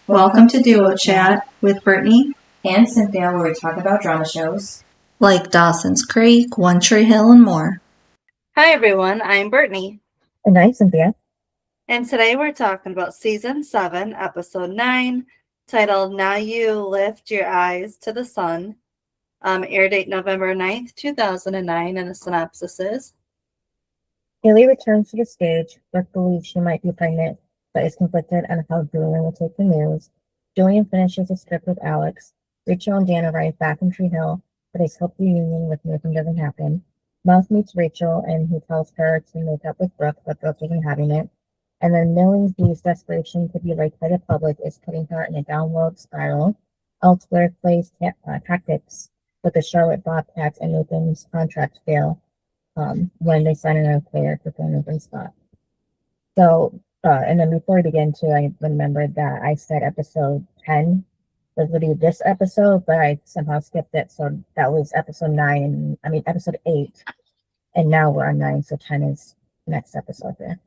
Welcome to Duo Chat with Brittany and Cynthia, where we talk about drama shows like Dawson's Creek, One Tree Hill, and more. Hi everyone, I'm Brittany. And I'm Cynthia. And today we're talking about Season 7, Episode 9, titled Now You Lift Your Eyes to the Sun. Air date November 9th, 2009, and the synopsis is: Millie returns to the stage. Brooke believes she might be pregnant, but is conflicted on how Julian will take the news. Julian finishes a script with Alex. Rachel and Dan arrive back in Tree Hill, but his hope reunion with Nathan doesn't happen. Mouth meets Rachel, and he tells her to make up with Brooke, but Brooke isn't having it. And then Millie, whose desperation to be liked by the public, is putting her in a downward spiral. Elsewhere, plays tactics with the Charlotte Bobcats, and Nathan's contract fail when they sign another player to fill Nathan's spot. So, and then before we begin, too, I remembered that I said episode 10 was literally this episode, but I somehow skipped it. So that was episode 8. And now we're on 9, so 10 is the next episode there.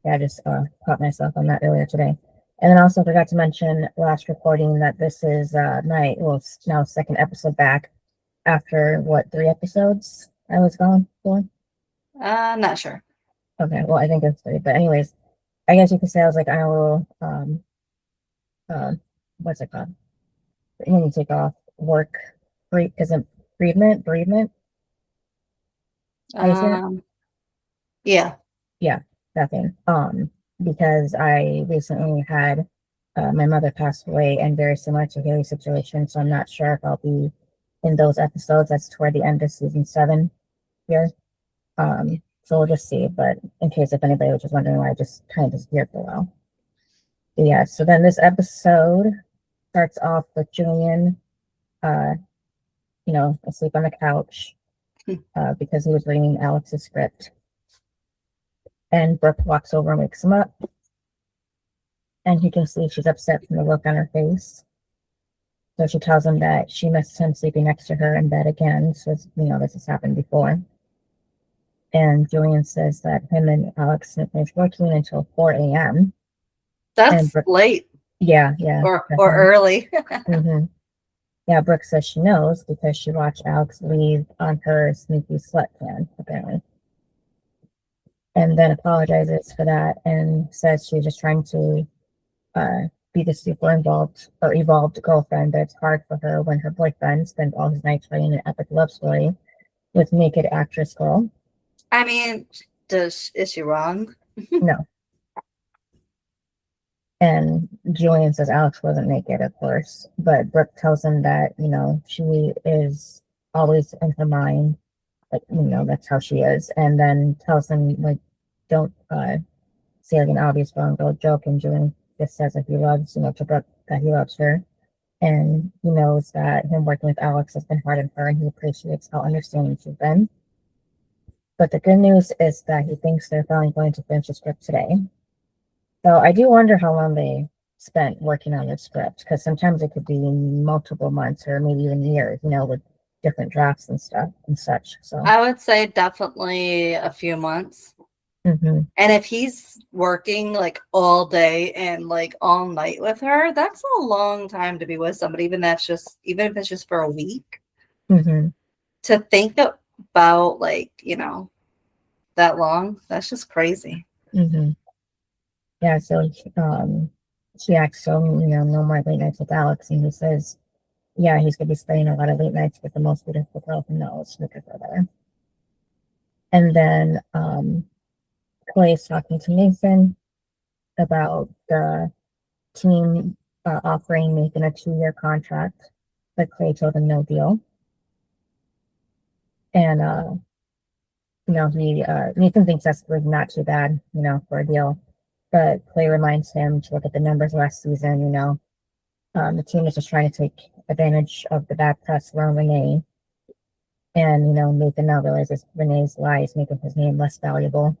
Yeah, I just caught myself on that earlier today. And then also forgot to mention last recording that this is now second episode back after 3 episodes I was gone for? Not sure. Okay, well, I think it's 3. But anyways, I guess you could say I was like on a little, what's it called? When you take off work, isn't bereavement? How you say it? Yeah. Yeah, that thing. Because I recently had my mother pass away, and very similar to Haley's situation, so I'm not sure if I'll be in those episodes. That's toward the end of season 7 here. So we'll just see, but in case if anybody was just wondering why I just kind of disappeared for a while. But yeah, so then this episode starts off with Julian, asleep on the couch because he was reading Alex's script. And Brooke walks over and wakes him up. And he can see she's upset from the look on her face. So she tells him that she missed him sleeping next to her in bed again. So, this has happened before. And Julian says that him and Alex finished working until 4 a.m. That's late. Yeah. Or early. Mm-hmm. Yeah, Brooke says she knows because she watched Alex leave on her sneaky slut plan, apparently. And then apologizes for that and says she's just trying to be the super evolved girlfriend, but it's hard for her when her boyfriend spends all his nights writing an epic love story with naked actress girl. I mean, is she wrong? No. And Julian says Alex wasn't naked, of course, but Brooke tells him that, she is always in her mind, that's how she is, and then tells him, don't say an obvious wrong girl joke, and Julian just says that he loves, to Brooke that he loves her, and he knows that him working with Alex has been hard on her, and he appreciates how understanding she's been. But the good news is that he thinks they're finally going to finish the script today. So I do wonder how long they spent working on the script, because sometimes it could be multiple months or maybe even years, with different drafts and stuff and such. So I would say definitely a few months. Mm-hmm. And if he's working all day and all night with her, that's a long time to be with somebody, even if it's just for a week. Mm-hmm. To think about that long, that's just crazy. Mm-hmm. Yeah, so she asks, so no more late nights with Alex, and he says, yeah, he's gonna be spending a lot of late nights with the most beautiful girl he knows, look at her. And then Clay's talking to Nathan about the team offering Nathan a 2-year contract, but Clay told him no deal. And Nathan thinks that's not too bad, for a deal. But Clay reminds him to look at the numbers last season. The team is just trying to take advantage of the bad press around Renee. And Nathan now realizes Renee's lies making his name less valuable.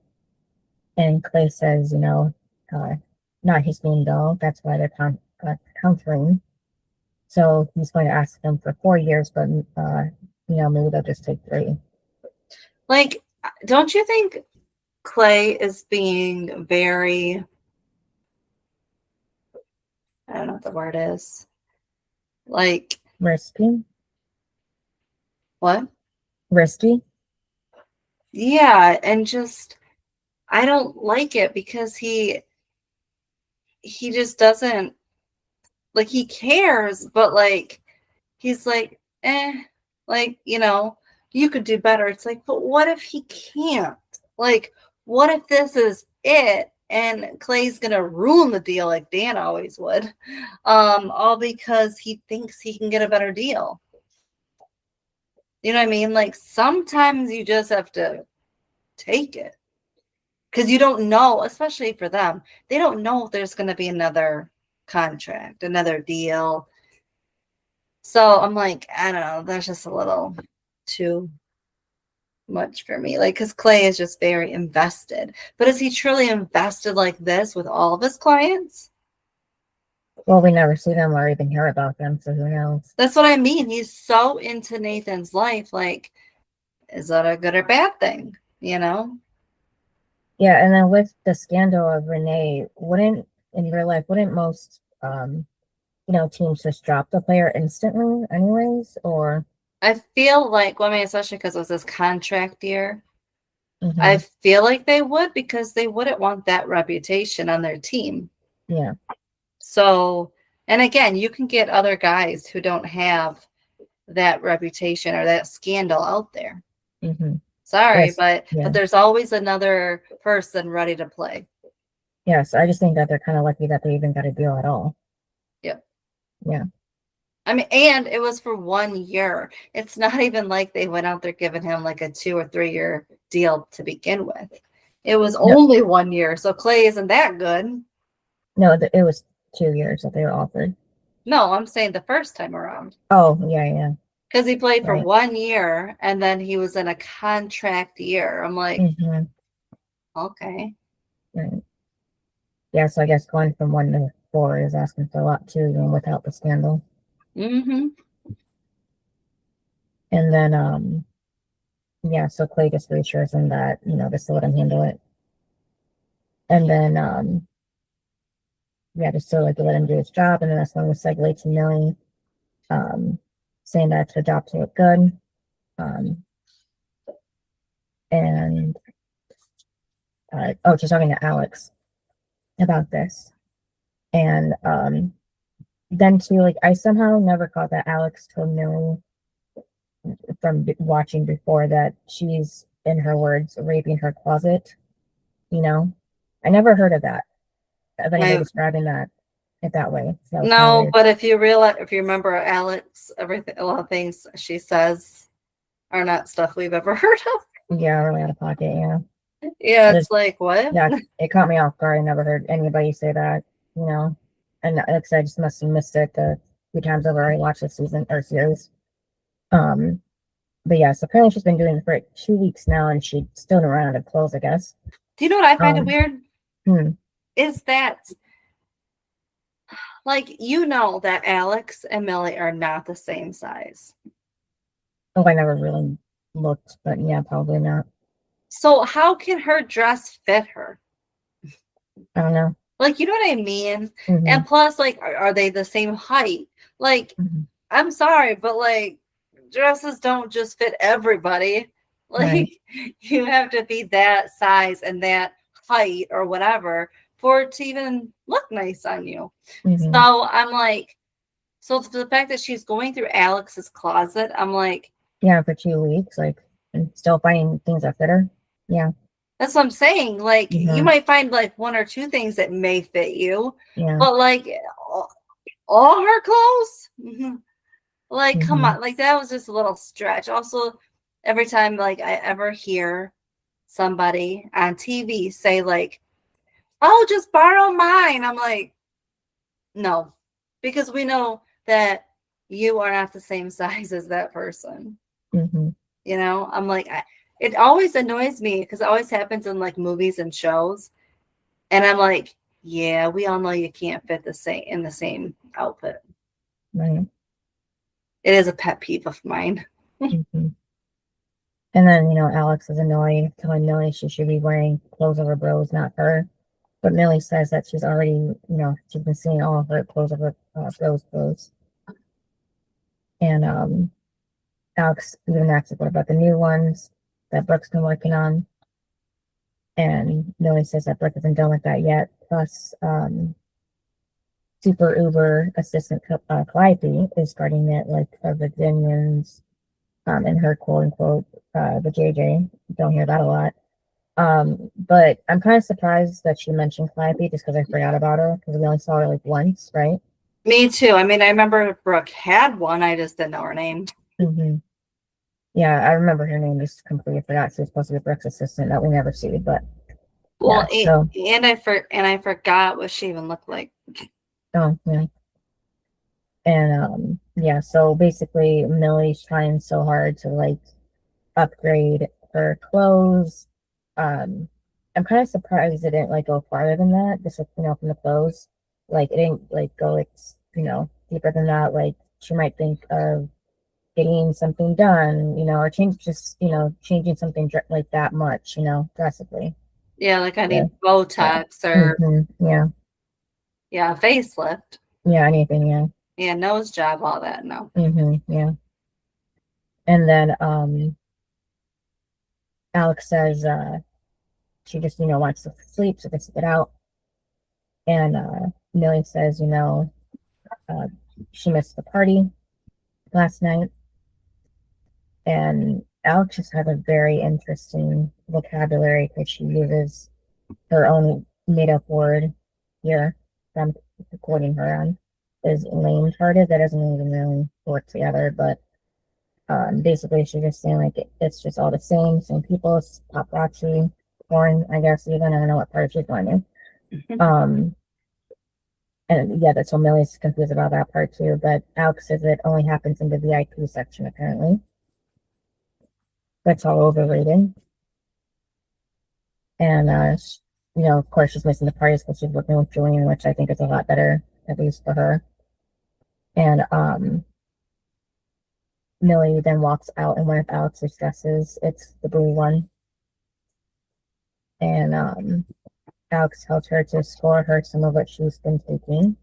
And Clay says, not his name though. That's why they're countering. So he's going to ask them for 4 years, but maybe they'll just take 3. Don't you think Clay is being very don't know what the word is. Like, Risky? what? Risky? Yeah, and just I don't like it because he just doesn't like he cares, but like he's like, like, you could do better. It's like, but what if he can't? Like, what if this is it? And Clay's gonna ruin the deal like Dan always would, all because he thinks he can get a better deal. You know what I mean? Like sometimes you just have to take it because you don't know, especially for them, they don't know if there's going to be another contract, another deal. So I'm like, I don't know, that's just a little too much for me. Like, because Clay is just very invested. But is he truly invested like this with all of his clients? Well, we never see them or even hear about them, so who knows? That's what I mean. He's so into Nathan's life. Like, is that a good or bad thing? You know? Yeah, and then with the scandal of Renee, in real life, wouldn't most teams just drop the player instantly anyways? Or I feel like, well, I mean, especially because it was his contract year, I Mhm. feel like they would because they wouldn't want that reputation on their team. Yeah. So, and again, you can get other guys who don't have that reputation or that scandal out there. Mm-hmm. Sorry, Yes. but Yeah. there's always another person ready to play. Yes, I just think that they're kind of lucky that they even got a deal at all. Yep. Yeah. I mean, and it was for 1 year. It's not even like they went out there giving him like a 2 or 3 year deal to begin with. It was only 1 year. So Clay isn't that good. No, it was 2 years that they were offered. No, I'm saying the first time around. Oh, yeah. Because he played for Right. 1 year and then he was in a contract year. I'm like, okay. Right. Yeah, so I guess going from 1 to 4 is asking for a lot too, even without the scandal. Mm-hmm. And then, yeah, so Clay just reassures him that, just to let him handle it. And then, yeah, just to like to let him do his job. And then that's when we segue to Millie, saying that the job to look good. And she's talking to Alex about this. And then too, like I somehow never caught that Alex told Millie from watching before that she's, in her words, raping her closet. I never heard of that. Of anybody describing that that way. So that No, but if you remember Alex, a lot of things she says are not stuff we've ever heard of. Yeah, really out of pocket. Yeah. Yeah, it's like what? Yeah, it caught me off guard. I never heard anybody say that. And like I said, I just must have missed it the few times I've already watched this season or series. But yeah, so apparently she's been doing it for like 2 weeks now, and she's still in around of clothes, I guess. Do you know what I find it weird? Is that like that Alex and Millie are not the same size. Oh, I never really looked, but yeah, probably not. So how can her dress fit her? I don't know. Like, you know what I mean? And plus, like, are they the same height? Like, I'm sorry, but like, dresses don't just fit everybody. Like, you have to be that size and that height or whatever for it to even look nice on you. So I'm like, so the fact that she's going through Alex's closet, I'm like, yeah, for 2 weeks, like, and still finding things that fit her. Yeah. That's what I'm saying. Like, you might find like 1 or 2 things that may fit you, but like all her clothes, like, come on, like that was just a little stretch. Also, every time like I ever hear somebody on TV say like, "Oh, just borrow mine," I'm like, no, because we know that you are not the same size as that person. I'm like, it always annoys me because it always happens in like movies and shows. And I'm like, yeah, we all know you can't fit in the same outfit. Right. It is a pet peeve of mine. And then, Alex is annoyed, telling Millie she should be wearing clothes of her bros, not her. But Millie says that she's already, she's been seeing all of her clothes of her Rose clothes. And Alex even asks what about the new ones that Brooke's been working on. And Millie says that Brooke isn't done with that yet. Plus, super uber assistant Calliope is starting it like a Virginians in her quote unquote the JJ. Don't hear that a lot. But I'm kind of surprised that she mentioned Calliope just because I forgot about her because we only saw her like once, right? Me too. I mean, I remember Brooke had one. I just didn't know her name. Mm-hmm. Yeah, I remember her name. Just completely forgot she was supposed to be Brooke's assistant that we never see. But well, yeah, and I forgot what she even looked like. Oh yeah. And yeah, so basically Millie's trying so hard to like upgrade her clothes. I'm kind of surprised it didn't like go farther than that, just like, from the clothes. Like it didn't like go like deeper than that. Like she might think of getting something done, or changing something like that much, drastically. Yeah, like I need Botox or facelift. Yeah, anything, yeah. Yeah, nose job, all that. No. Yeah. And then Alex says she just, wants to sleep, so they sit it out. And Millie says, she missed the party last night. And Alex just has a very interesting vocabulary because she uses her own made-up word here that I'm quoting her on, is lame-hearted. That doesn't even really work together, but basically she's just saying like it's just all the same people, paparazzi, porn, I guess. Even I don't know what part she's going in. And yeah, that's what Millie's confused about that part too. But Alex says it only happens in the VIP section apparently. That's all overrated. And of course she's missing the parties because she's working with Julian, which I think is a lot better, at least for her. And Millie then walks out in one of Alex's dresses. It's the blue one. And Alex tells her to score her some of what she's been taking.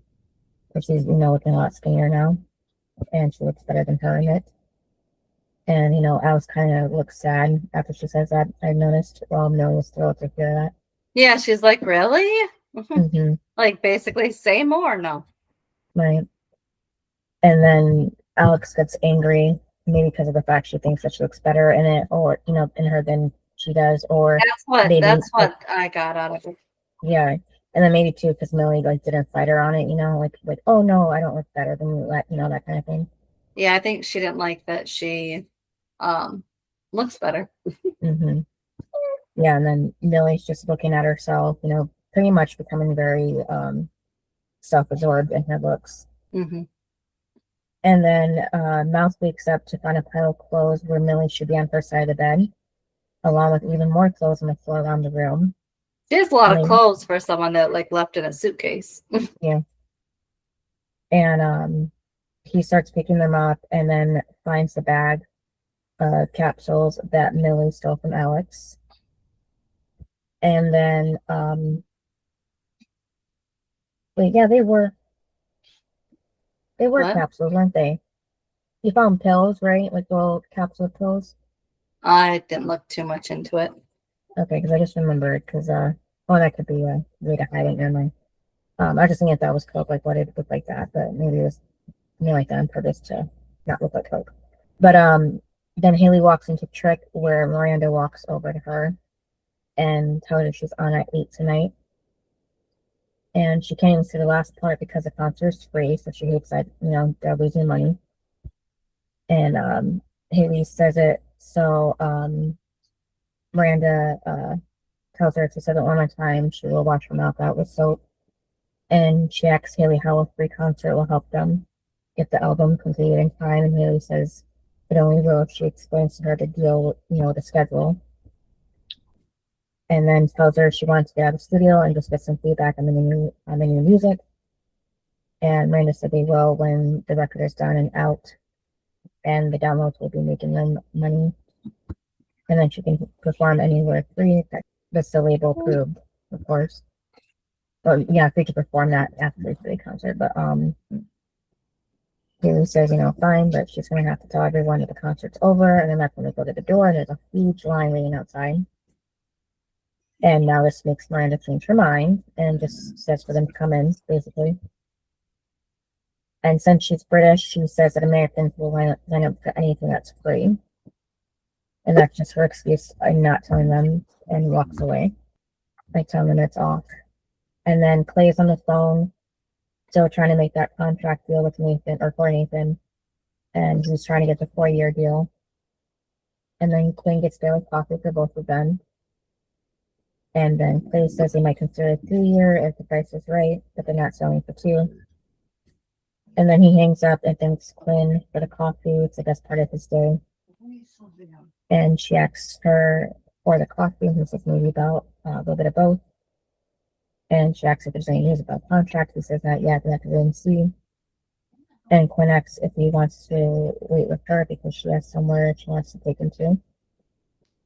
But she's, looking a lot skinnier now. And she looks better than her in it. And, Alex kind of looks sad after she says that, I've noticed. Well, Millie was thrilled to hear that. Yeah, she's like, really? Mm-hmm. Like, basically, say more. No. Right. And then Alex gets angry, maybe because of the fact she thinks that she looks better in it, or in her than she does, or that's what I got out of it. Yeah, and then maybe too because Millie like didn't fight her on it, like oh no, I don't look better than you, that kind of thing. Yeah, I think she didn't like that she looks better. Mm-hmm. Yeah, and then Millie's just looking at herself, pretty much becoming very self-absorbed in her looks. Mm-hmm. And then Mouse wakes up to find a pile of clothes where Millie should be on her side of the bed, along with even more clothes on the floor around the room. There's a lot of clothes for someone that like left in a suitcase. Yeah. And he starts picking them up and then finds the bag of capsules that Millie stole from Alex. And then wait, yeah, they were what? Capsules, weren't they? You found pills, right? Like little capsule pills. I didn't look too much into it. Okay, because I just remembered because that could be a way to hide it. Never mind. I was just thinking if that was Coke, like what it looked like that, but maybe it was like that on purpose to not look like Coke. But then Haley walks into Trick where Miranda walks over to her and tells her she's on at 8 tonight. And she can't even see the last part because the concert's free, so she hates that, they're losing money. And Haley says it, so Miranda tells her to say it one more time. She will wash her mouth out with soap. And she asks Haley how a free concert will help them get the album completed in time. And Haley says it only will if she explains to her the deal with, the schedule. And then tells her she wants to get out of the studio and just get some feedback on the new music. And Miranda said they will when the record is done and out, and the downloads will be making them money. And then she can perform anywhere free. That's the label approved, of course. Well, yeah, free to perform that after the concert, but Haley says, fine, but she's gonna have to tell everyone that the concert's over, and then that's when they go to the door, and there's a huge line waiting outside. And now this makes Miranda change her mind and just says for them to come in, basically. And since she's British, she says that Americans will line up for anything that's free. And that's just her excuse in not telling them, and walks away. Like telling them it's off. And then Clay's on the phone, still trying to make that contract deal with Nathan, or for Nathan. And he's trying to get the 4-year deal. And then Quinn gets there with coffee for both of them. And then Clay says they might consider a 3-year if the price is right, but they're not selling for 2. And then he hangs up and thanks Quinn for the coffee. It's the best part of his day. And she asks her for the coffee, and he says maybe about a little bit of both. And she asks if there's any news about the contract. He says not yet, they have to wait and see. And Quinn asks if he wants to wait with her because she has somewhere she wants to take him to.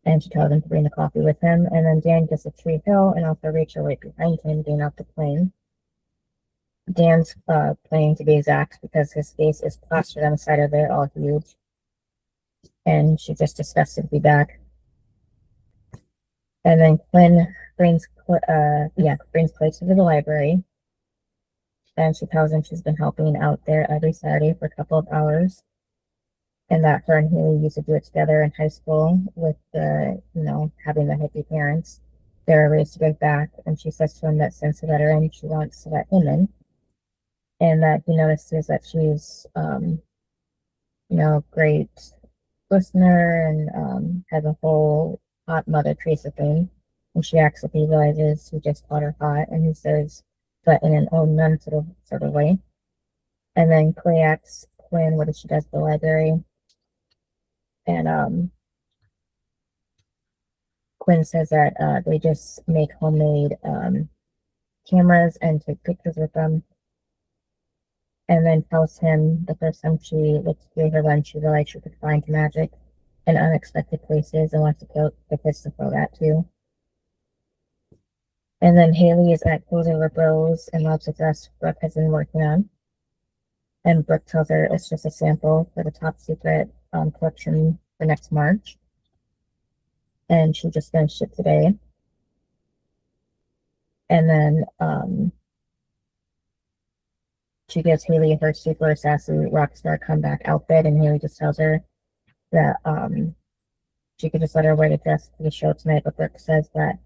And she tells him to bring the coffee with him. And then Dan gets a Tree Hill, and also Rachel right behind him, getting off the plane. Dan's playing to be exact because his face is plastered on the side of it, all huge. And she's just disgusted to be back. And then Quinn brings Clay to the library. And she tells him she's been helping out there every Saturday for a couple of hours. And that her and Haley used to do it together in high school with the, having the hippie parents. They're raised to give back. And she says to him that since they let her in, she wants to let him in. And that he notices that she's, great listener and has a whole hot Mother Teresa thing. And she asks if he realizes he just called her hot. And he says, but in an old nun sort of way. And then Clay asks Quinn what she does at the library. And Quinn says that they just make homemade cameras and take pictures with them. And then tells him the first time she looked through her lens, she realized she could find magic in unexpected places and wants to kill the kids to feel that too. And then Haley is at Clothes Over Bros and loves the dress Brooke has been working on. And Brooke tells her it's just a sample for the top secret collection for next March. And she just finished it today. And then she gives Haley her super sassy rock star comeback outfit, and Haley just tells her that she could just let her wear the dress for the show tonight, but Brooke says that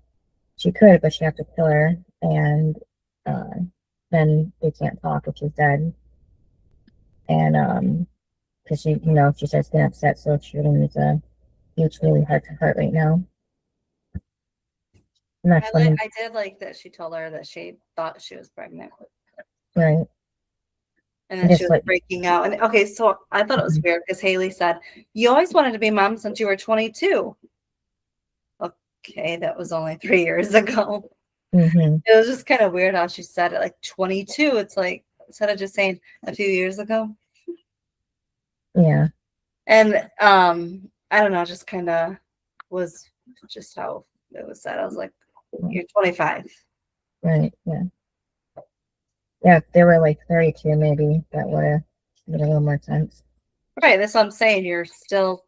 she could, but she'd have to kill her, and then they can't talk if she's dead. And because she starts getting upset, so she really needs a huge, really heart to heart right now. And that's I did like that she told her that she thought she was pregnant. Right. And then she was breaking out. And okay, so I thought it was weird because Haley said, you always wanted to be mom since you were 22. Okay, that was only 3 years ago. Mm-hmm. It was just kind of weird how she said it, like 22. It's like, instead of just saying a few years ago. Yeah. And I don't know, just kind of was just how it was said. I was like, you're 25. Right, yeah. Yeah, if they were like 32, maybe that would have made a little more sense. Right, that's what I'm saying. You're still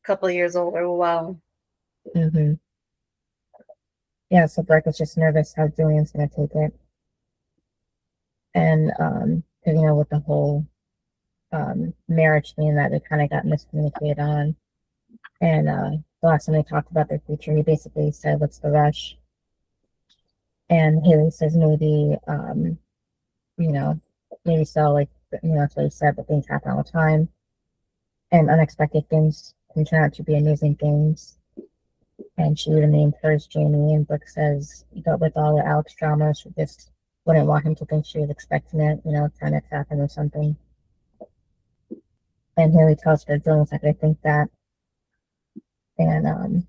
a couple of years older. Wow. Mm-hmm. Yeah, so Brooke is just nervous how Julian's going to take it. And, with the whole marriage thing that they kind of got miscommunicated on. And the last time they talked about their future, he basically said, what's the rush? And Haley says maybe, maybe so, like, that's what he said, but things happen all the time. And unexpected things can turn out to be amazing things. And she even named hers Jamie, and Brooke says, but with all the Alex drama, she just wouldn't want him to think she was expecting it, trying to attack him or something. And Haley tells her Julian's not going to think that. And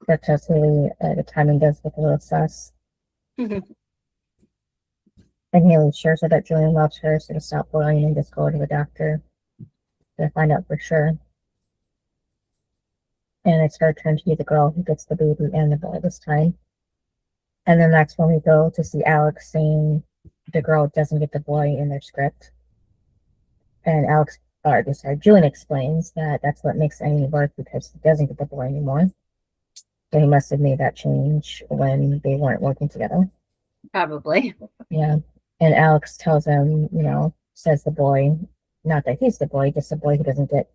Brooke tells Haley the timing does look a little sus. And Haley assures her that Julian loves her, so to stop worrying and just go to the doctor to find out for sure. And it's her turn to be the girl who gets the baby and the boy this time. And then that's when we go to see Alex saying the girl doesn't get the boy in their script. And Julian explains that that's what makes Amy work because he doesn't get the boy anymore. So he must have made that change when they weren't working together. Probably. Yeah. And Alex tells him, says the boy, not that he's the boy, just the boy who doesn't get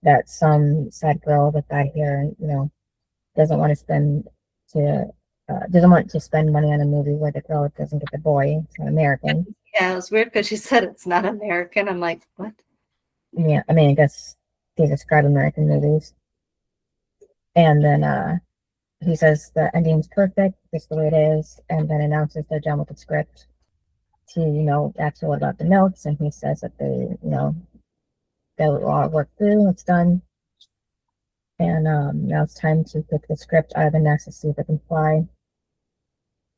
that some sad girl that got here, doesn't want to spend money on a movie where the girl doesn't get the boy. It's not American. Yeah, it was weird because she said it's not American. I'm like, what? Yeah, I mean, I guess they describe American movies. And then he says the ending's perfect, just the way it is, and then announces they're done with the script to, ask what about the notes, and he says that they'll all work through, it's done. And now it's time to pick the script out of the nest to see if it can fly.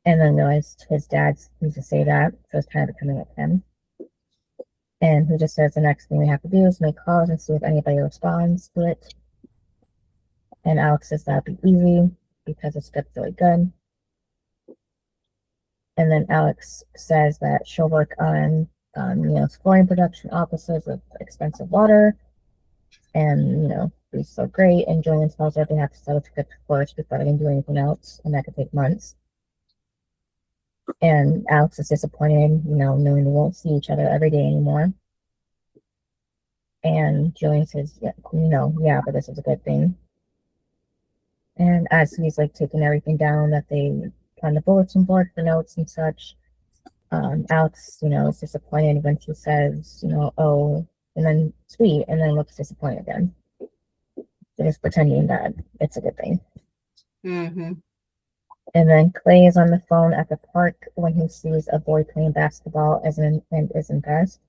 And then realized his dad needs to say that, so it's kind of coming with him. And he just says the next thing we have to do is make calls and see if anybody responds to it. And Alex says that'll be easy because the script's really good. And then Alex says that she'll work on, scoring production offices with expensive water. And, he's so great. And Julian tells her they have to sell the script first before they can do anything else. And that could take months. And Alex is disappointed, knowing they won't see each other every day anymore. And Julian says, yeah, but this is a good thing. And as he's taking everything down that they on the bulletin board for notes and such, Alex, is disappointed when she says, oh, and then sweet, and then looks disappointed again. So just pretending that it's a good thing. Mm-hmm. And then Clay is on the phone at the park when he sees a boy playing basketball and is impressed.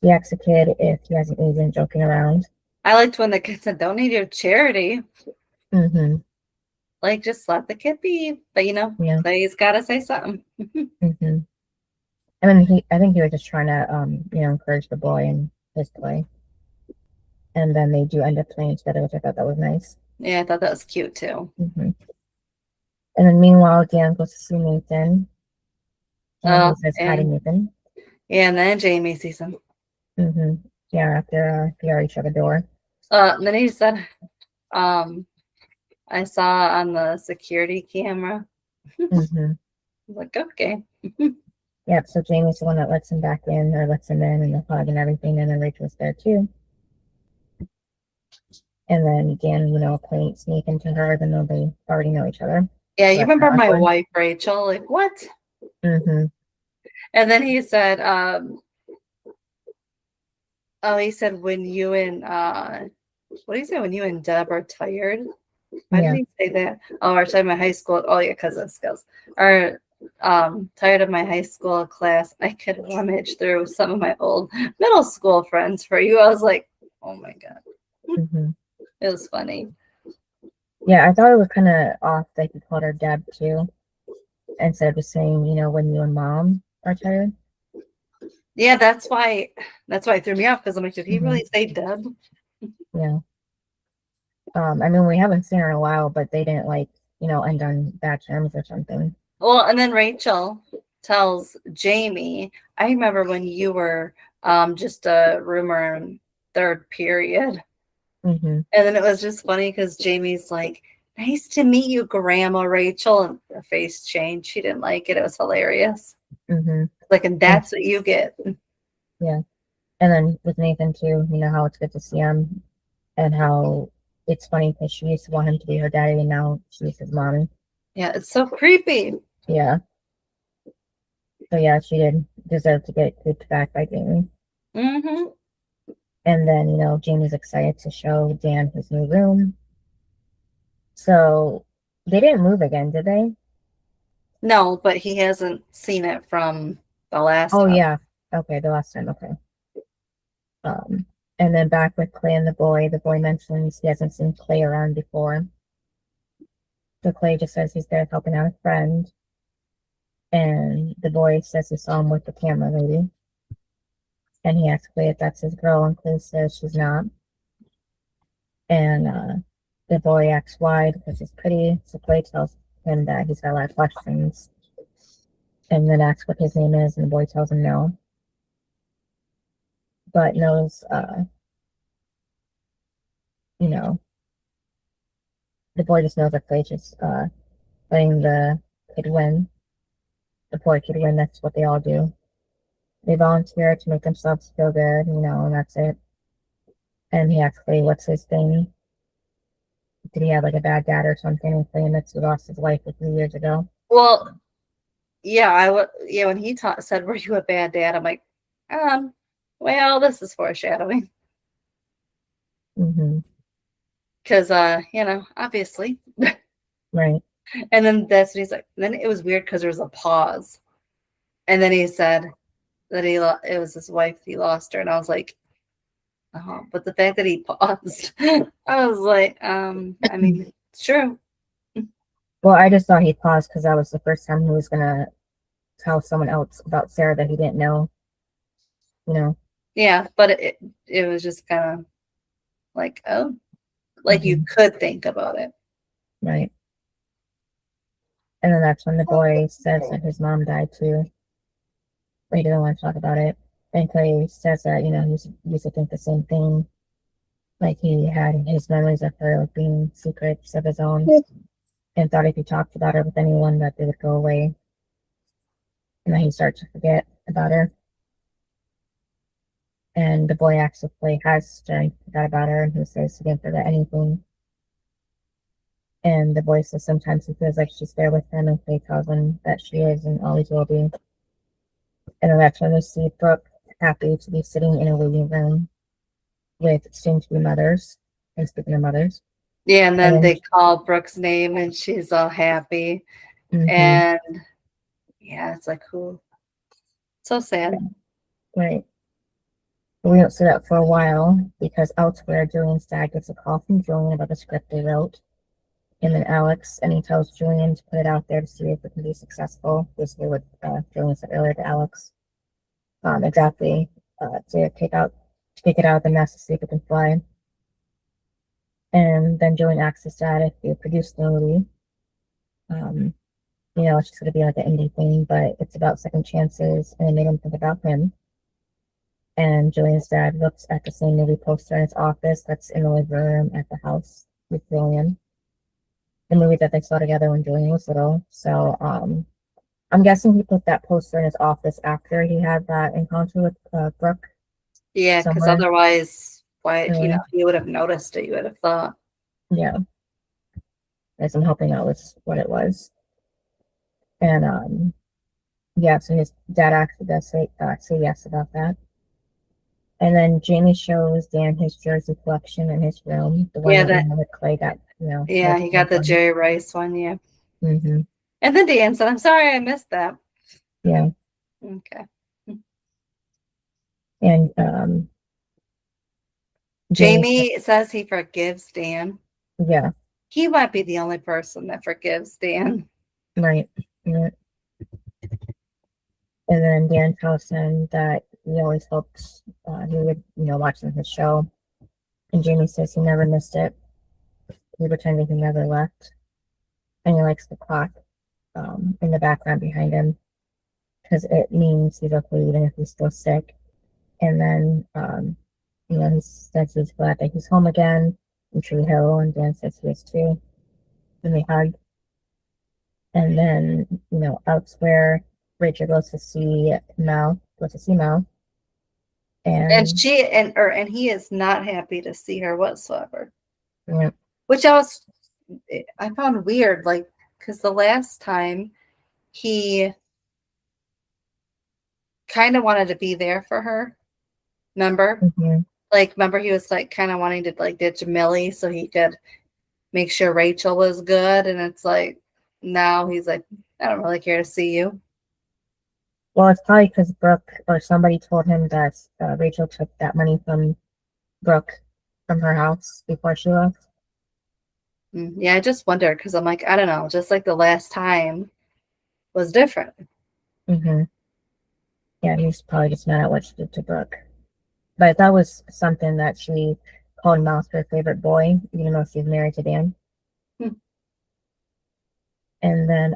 He asks the kid if he has an agent, joking around. I liked when the kid said, "Don't need your charity." Mm-hmm. Just let the kid be. But Yeah. Clay's got to say something. Mm-hmm. I mean, I think he was just trying to, encourage the boy in his play. And then they do end up playing together, which I thought that was nice. Yeah, I thought that was cute too. Mm-hmm. And then meanwhile, Dan goes to see Nathan. And he says hi to Nathan. Yeah, and then Jamie sees him. Mm-hmm. Yeah, after he already shut the door. And then he said, I saw on the security camera. Mm-hmm. I was like, okay. Yep, so Jamie's the one that lets him back in, or lets him in, and the hug and everything, and then Rachel's there too. And then Dan, points Nathan to her, even though they already know each other. Yeah, you remember my wife, Rachel? Like, what? Mm-hmm. And then he said, he said, when you and, what did he say? When you and Deb are tired? Why did he say that? Oh, we're talking about high school. Oh, yeah, because of skills. Or tired of my high school class. I could rummage through some of my old middle school friends for you. I was like, oh my God. Mm-hmm. It was funny. Yeah, I thought it was kind of off that he called her Deb too, instead of just saying, when you and mom are tired. Yeah, that's why it threw me off, because I'm like, did he really say Deb? Yeah. I mean, we haven't seen her in a while, but they didn't end on bad terms or something. Well, and then Rachel tells Jamie, I remember when you were just a rumor in third period. Mm-hmm. And then it was just funny because Jamie's like, nice to meet you, Grandma Rachel. And her face changed. She didn't like it. It was hilarious. Mm-hmm. And that's what you get. Yeah. And then with Nathan too, how it's good to see him, and how it's funny because she used to want him to be her daddy, and now she's his mommy. Yeah, it's so creepy. Yeah. So yeah, she did deserve to get cooped back by Jamie. Mm-hmm. And then, Jamie's excited to show Dan his new room. So they didn't move again, did they? No, but he hasn't seen it from the last time. Oh, yeah. Okay, the last time. Okay. And then back with Clay and the boy mentions he hasn't seen Clay around before. So Clay just says he's there helping out a friend. And the boy says he saw him with the camera lady. And he asks Clay if that's his girl, and Clay says she's not. And the boy asks why, because she's pretty. So Clay tells him that he's got a lot of questions. and then asks what his name is, and the boy tells him no. But knows, the boy just knows that they're just letting the kid win, the poor kid win. That's what they all do. They volunteer to make themselves feel good, and that's it. And he asks Clay, what's his thing? Did he have like a bad dad or something? And Clay admits he lost his life a few years ago. Well, yeah, when he said, "Were you a bad dad?" I'm like, well, this is foreshadowing. Because, obviously. Right. And then that's when he's like, then it was weird because there was a pause. And then he said that it was his wife, he lost her. And I was like, oh, but the fact that he paused, I was like, I mean, it's true. Well, I just thought he paused because that was the first time he was going to tell someone else about Sarah that he didn't know, Yeah, but it was just kind of like, oh, like you could think about it. Right. And then that's when the boy says that his mom died too. But he didn't want to talk about it. And Clay says that, he used to think the same thing. Like he had his memories of her like being secrets of his own, and thought if he talked about her with anyone that they would go away. And then he starts to forget about her. And the boy asks if Clay has strength to forget about her, and he says he didn't forget anything. And the boy says sometimes he feels like she's there with him, and Clay tells him that she is and always will be. And then that's when we see Brooke happy to be sitting in a waiting room with soon-to-be mothers. And speaking of mothers. Yeah, and then they call Brooke's name, and she's all happy. And yeah, it's like, cool. So sad. Right. But we don't see that for a while because elsewhere, Julian's dad gets a call from Julian about the script they wrote. And then Alex, and he tells Julian to put it out there to see if it can be successful. Basically what Julian said earlier to Alex. Exactly. To kick it out of the mess to see if it can fly. And then Julian asks his dad if he produced the movie. It's just going to be like an indie thing, but it's about second chances, and it made him think about him. And Julian's dad looks at the same movie poster in his office that's in the living room at the house with Julian. The movie that they saw together when Julian was little. So I'm guessing he put that poster in his office after he had that encounter with Brooke. Yeah, because otherwise, he would have noticed it, you would have thought. Yeah. As I'm hoping that was what it was. And so his dad actually does say yes about that. And then Jamie shows Dan his jersey collection in his room. The one that Clay got, Yeah, he got the Jerry Rice one, yeah. Mm-hmm. And then Dan said, I'm sorry I missed that. Yeah. Okay. And Jamie says he forgives Dan. Yeah. He might be the only person that forgives Dan. Right. Yeah. And then Dan tells him that he always hoped he would, watch his show. And Jamie says he never missed it. He pretended he never left. And he likes the clock in the background behind him because it means he's okay even if he's still sick. And then, he says he's glad that he's home again in Tree Hill, and Dan says he is too. Then they hug. And then, elsewhere, Rachel goes to see Mel. And she and he is not happy to see her whatsoever. Yeah. Which I found weird, like, because the last time he kind of wanted to be there for her. Remember? Mm-hmm. Like, remember he was like kind of wanting to like ditch Millie so he could make sure Rachel was good, and it's like now he's like, I don't really care to see you. Well, it's probably because Brooke or somebody told him that Rachel took that money from Brooke from her house before she left. Yeah, I just wonder because I'm like, I don't know, just like the last time was different. Mm-hmm. Yeah, he's probably just mad at what she did to Brooke. But that was something that she called Mouse her favorite boy, even though she's married to Dan. And then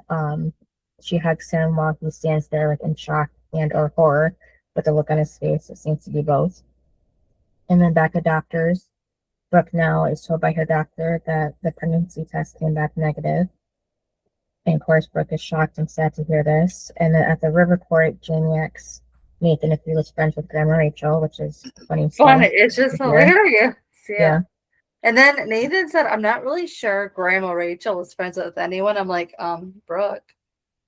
she hugs him while he stands there like in shock and or horror with a look on his face. It seems to be both. And then back at doctors, Brooke now is told by her doctor that the pregnancy test came back negative. And of course, Brooke is shocked and sad to hear this. And then at the river court, Jamie asks Nathan if he was friends with Grandma Rachel, which is funny. Funny. It's just hilarious. Yeah. And then Nathan said, I'm not really sure Grandma Rachel was friends with anyone. I'm like, Brooke.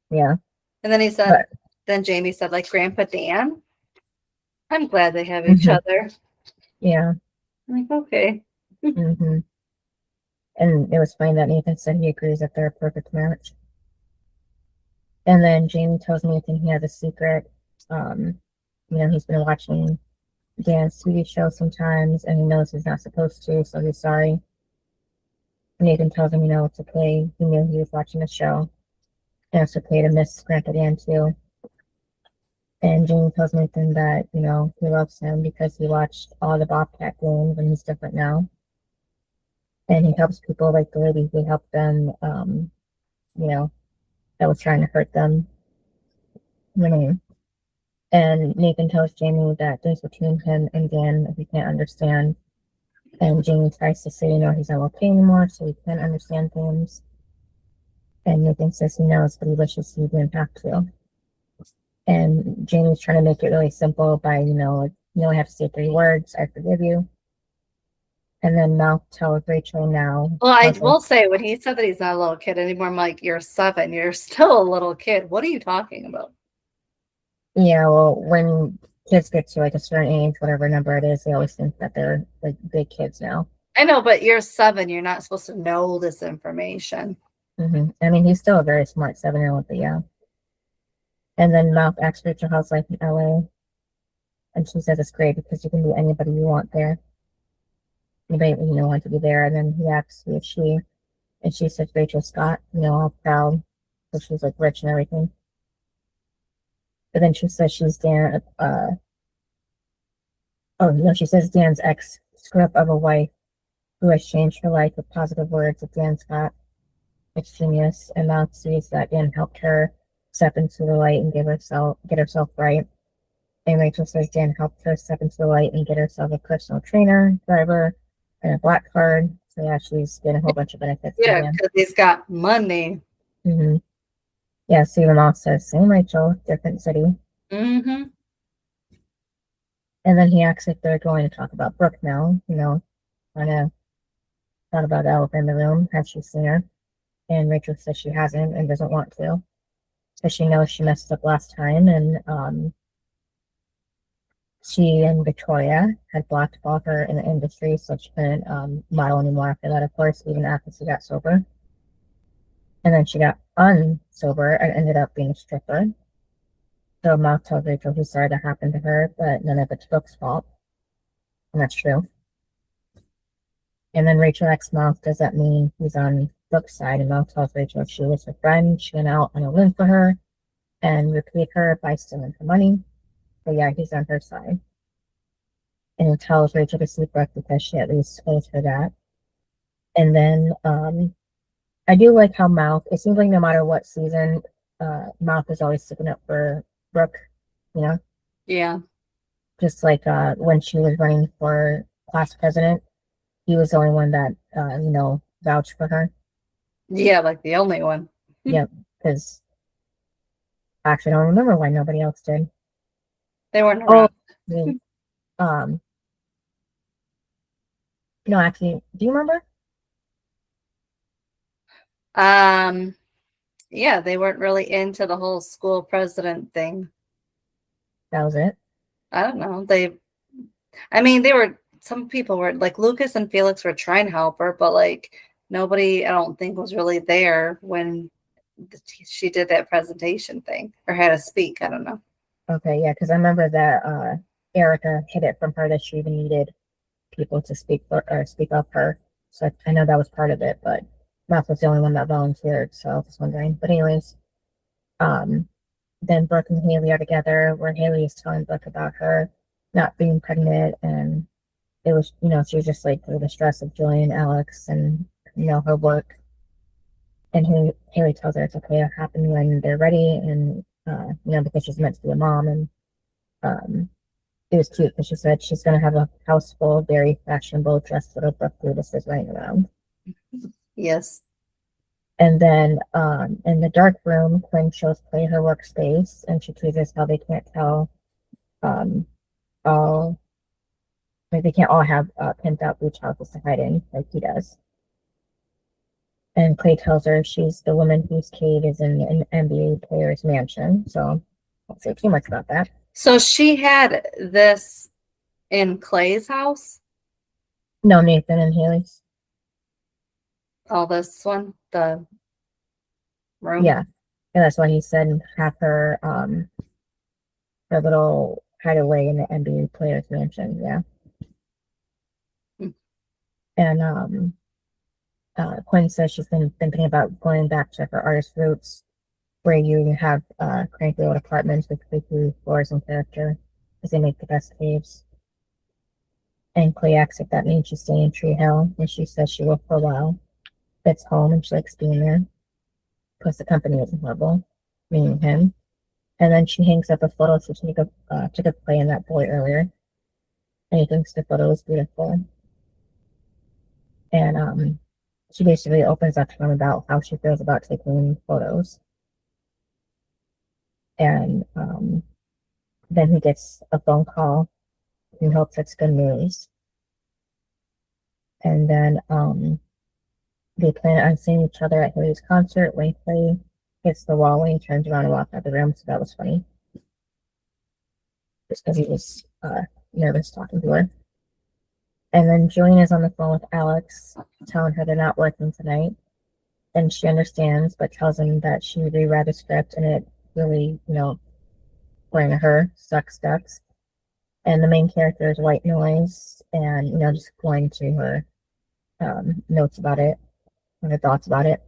Yeah. And then he said, then Jamie said, like, Grandpa Dan. I'm glad they have each other. Yeah. I'm like, okay. And it was funny that Nathan said he agrees that they're a perfect match. And then Jamie tells Nathan he has a secret. He's been watching Dan's TV show sometimes, and he knows he's not supposed to, so he's sorry. Nathan tells him, it's okay. He knew he was watching the show. And it's okay to miss Grandpa Dan, too. And Jamie tells Nathan that, he loves him because he watched all the Bobcat games and he's different now. And he helps people like the lady who helped them, that was trying to hurt them. And Nathan tells Jamie that things between him and Dan he can't understand. And Jamie tries to say, he's not okay anymore, so he can't understand things. And Nathan says he knows, but he wishes he didn't have to. And Jamie's trying to make it really simple by, you only have to say 3 words, I forgive you. And then Mal tells Rachel now. Well, I will say, when he said that he's not a little kid anymore, I'm like, you're 7. You're still a little kid. What are you talking about? Yeah, well, when kids get to like a certain age, whatever number it is, they always think that they're like big kids now. I know, but you're 7. You're not supposed to know this information. I mean, he's still a very smart 7-year-old, but yeah. And then Mal asks Rachel how's life in LA. And she says it's great because you can be anybody you want there. Anybody want to be there. And then he asks who is she, and she says Rachel Scott, all proud because she's like rich and everything. But then she says she's Dan. She says Dan's ex screw up of a wife who has changed her life with positive words of Dan Scott. It's genius. And Mal sees that Dan helped her step into the light and get herself right. And Rachel says Dan helped her step into the light and get herself a personal trainer, driver, and a black card. So yeah, she's getting a whole bunch of benefits. Yeah, because he's got money. Yeah, Stephen Moss says, same Rachel, different city. And then he asks if they're going to talk about Brooke now, kind of thought about the elephant in the room. Has she seen her? And Rachel says she hasn't and doesn't want to. Because she knows she messed up last time, and she and Victoria had blackballed her in the industry, so she couldn't model anymore after that, of course, even after she got sober. And then she got unsober and ended up being a stripper. So Mal tells Rachel he's sorry that happened to her, but none of it's Brooke's fault. And that's true. And then Rachel asks Mal, does that mean he's on Brooke's side? And Mal tells Rachel she was her friend, she went out on a limb for her and repaid her by stealing her money. So yeah, he's on her side. And he tells Rachel to see Brooke because she at least owes her that. And then I do like how Mouth, it seems like no matter what season, Mouth is always sticking up for Brooke, Yeah. Just like when she was running for class president, he was the only one that, vouched for her. Yeah, like the only one. Yeah, because actually I don't remember why nobody else did. They weren't around. No, actually, do you remember? Yeah, they weren't really into the whole school president thing. That was it. I don't know. Some people were like Lucas and Felix were trying to help her, but like nobody, I don't think, was really there when she did that presentation thing or had to speak. I don't know. Okay, yeah, because I remember that Erica hid it from her that she even needed people to speak up her. So I know that was part of it, but Matt was the only one that volunteered, so I was just wondering. But anyways, then Brooke and Haley are together, where Haley is telling Brooke about her not being pregnant, and it was, she was just like through the stress of Julian, Alex, and her work. And Haley tells her it's okay to happen when they're ready, and because she's meant to be a mom. And it was cute because she said she's gonna have a house full of very fashionable dressed little Brooke Brutuses running around. Yes. And then in the dark room, Quinn shows Clay her workspace, and she teases how they can't tell all, like they can't all have pimped out beach houses to hide in like he does. And Clay tells her she's the woman whose cave is in an NBA player's mansion. So I won't say too much about that. So she had this in Clay's house? No, Nathan and Haley's. Oh, this one? The room? Yeah. And that's why he said have her her little hideaway in the NBA player's mansion. Yeah. And Quinn says she's been thinking about going back to her artist roots, where you have cranky old apartments with creepy floors and character, because they make the best caves. And Clay asks if that means she's staying in Tree Hill, and she says she will for a while. It's home, and she likes being there. Plus, the company isn't horrible, meaning him. And then she hangs up a photo she took of Clay and that boy earlier, and he thinks the photo is beautiful. And she basically opens up to him about how she feels about taking photos. And then he gets a phone call and hopes it's good news. And then they plan on seeing each other at Haley's concert when Clay hits the wall when he turns around and walks out the room. So that was funny. Just because he was nervous talking to her. And then Julian is on the phone with Alex, telling her they're not working tonight. And she understands, but tells him that she reread the script and it really, according to her, sucks. And the main character is white noise, and, just going to her notes about it, and her thoughts about it.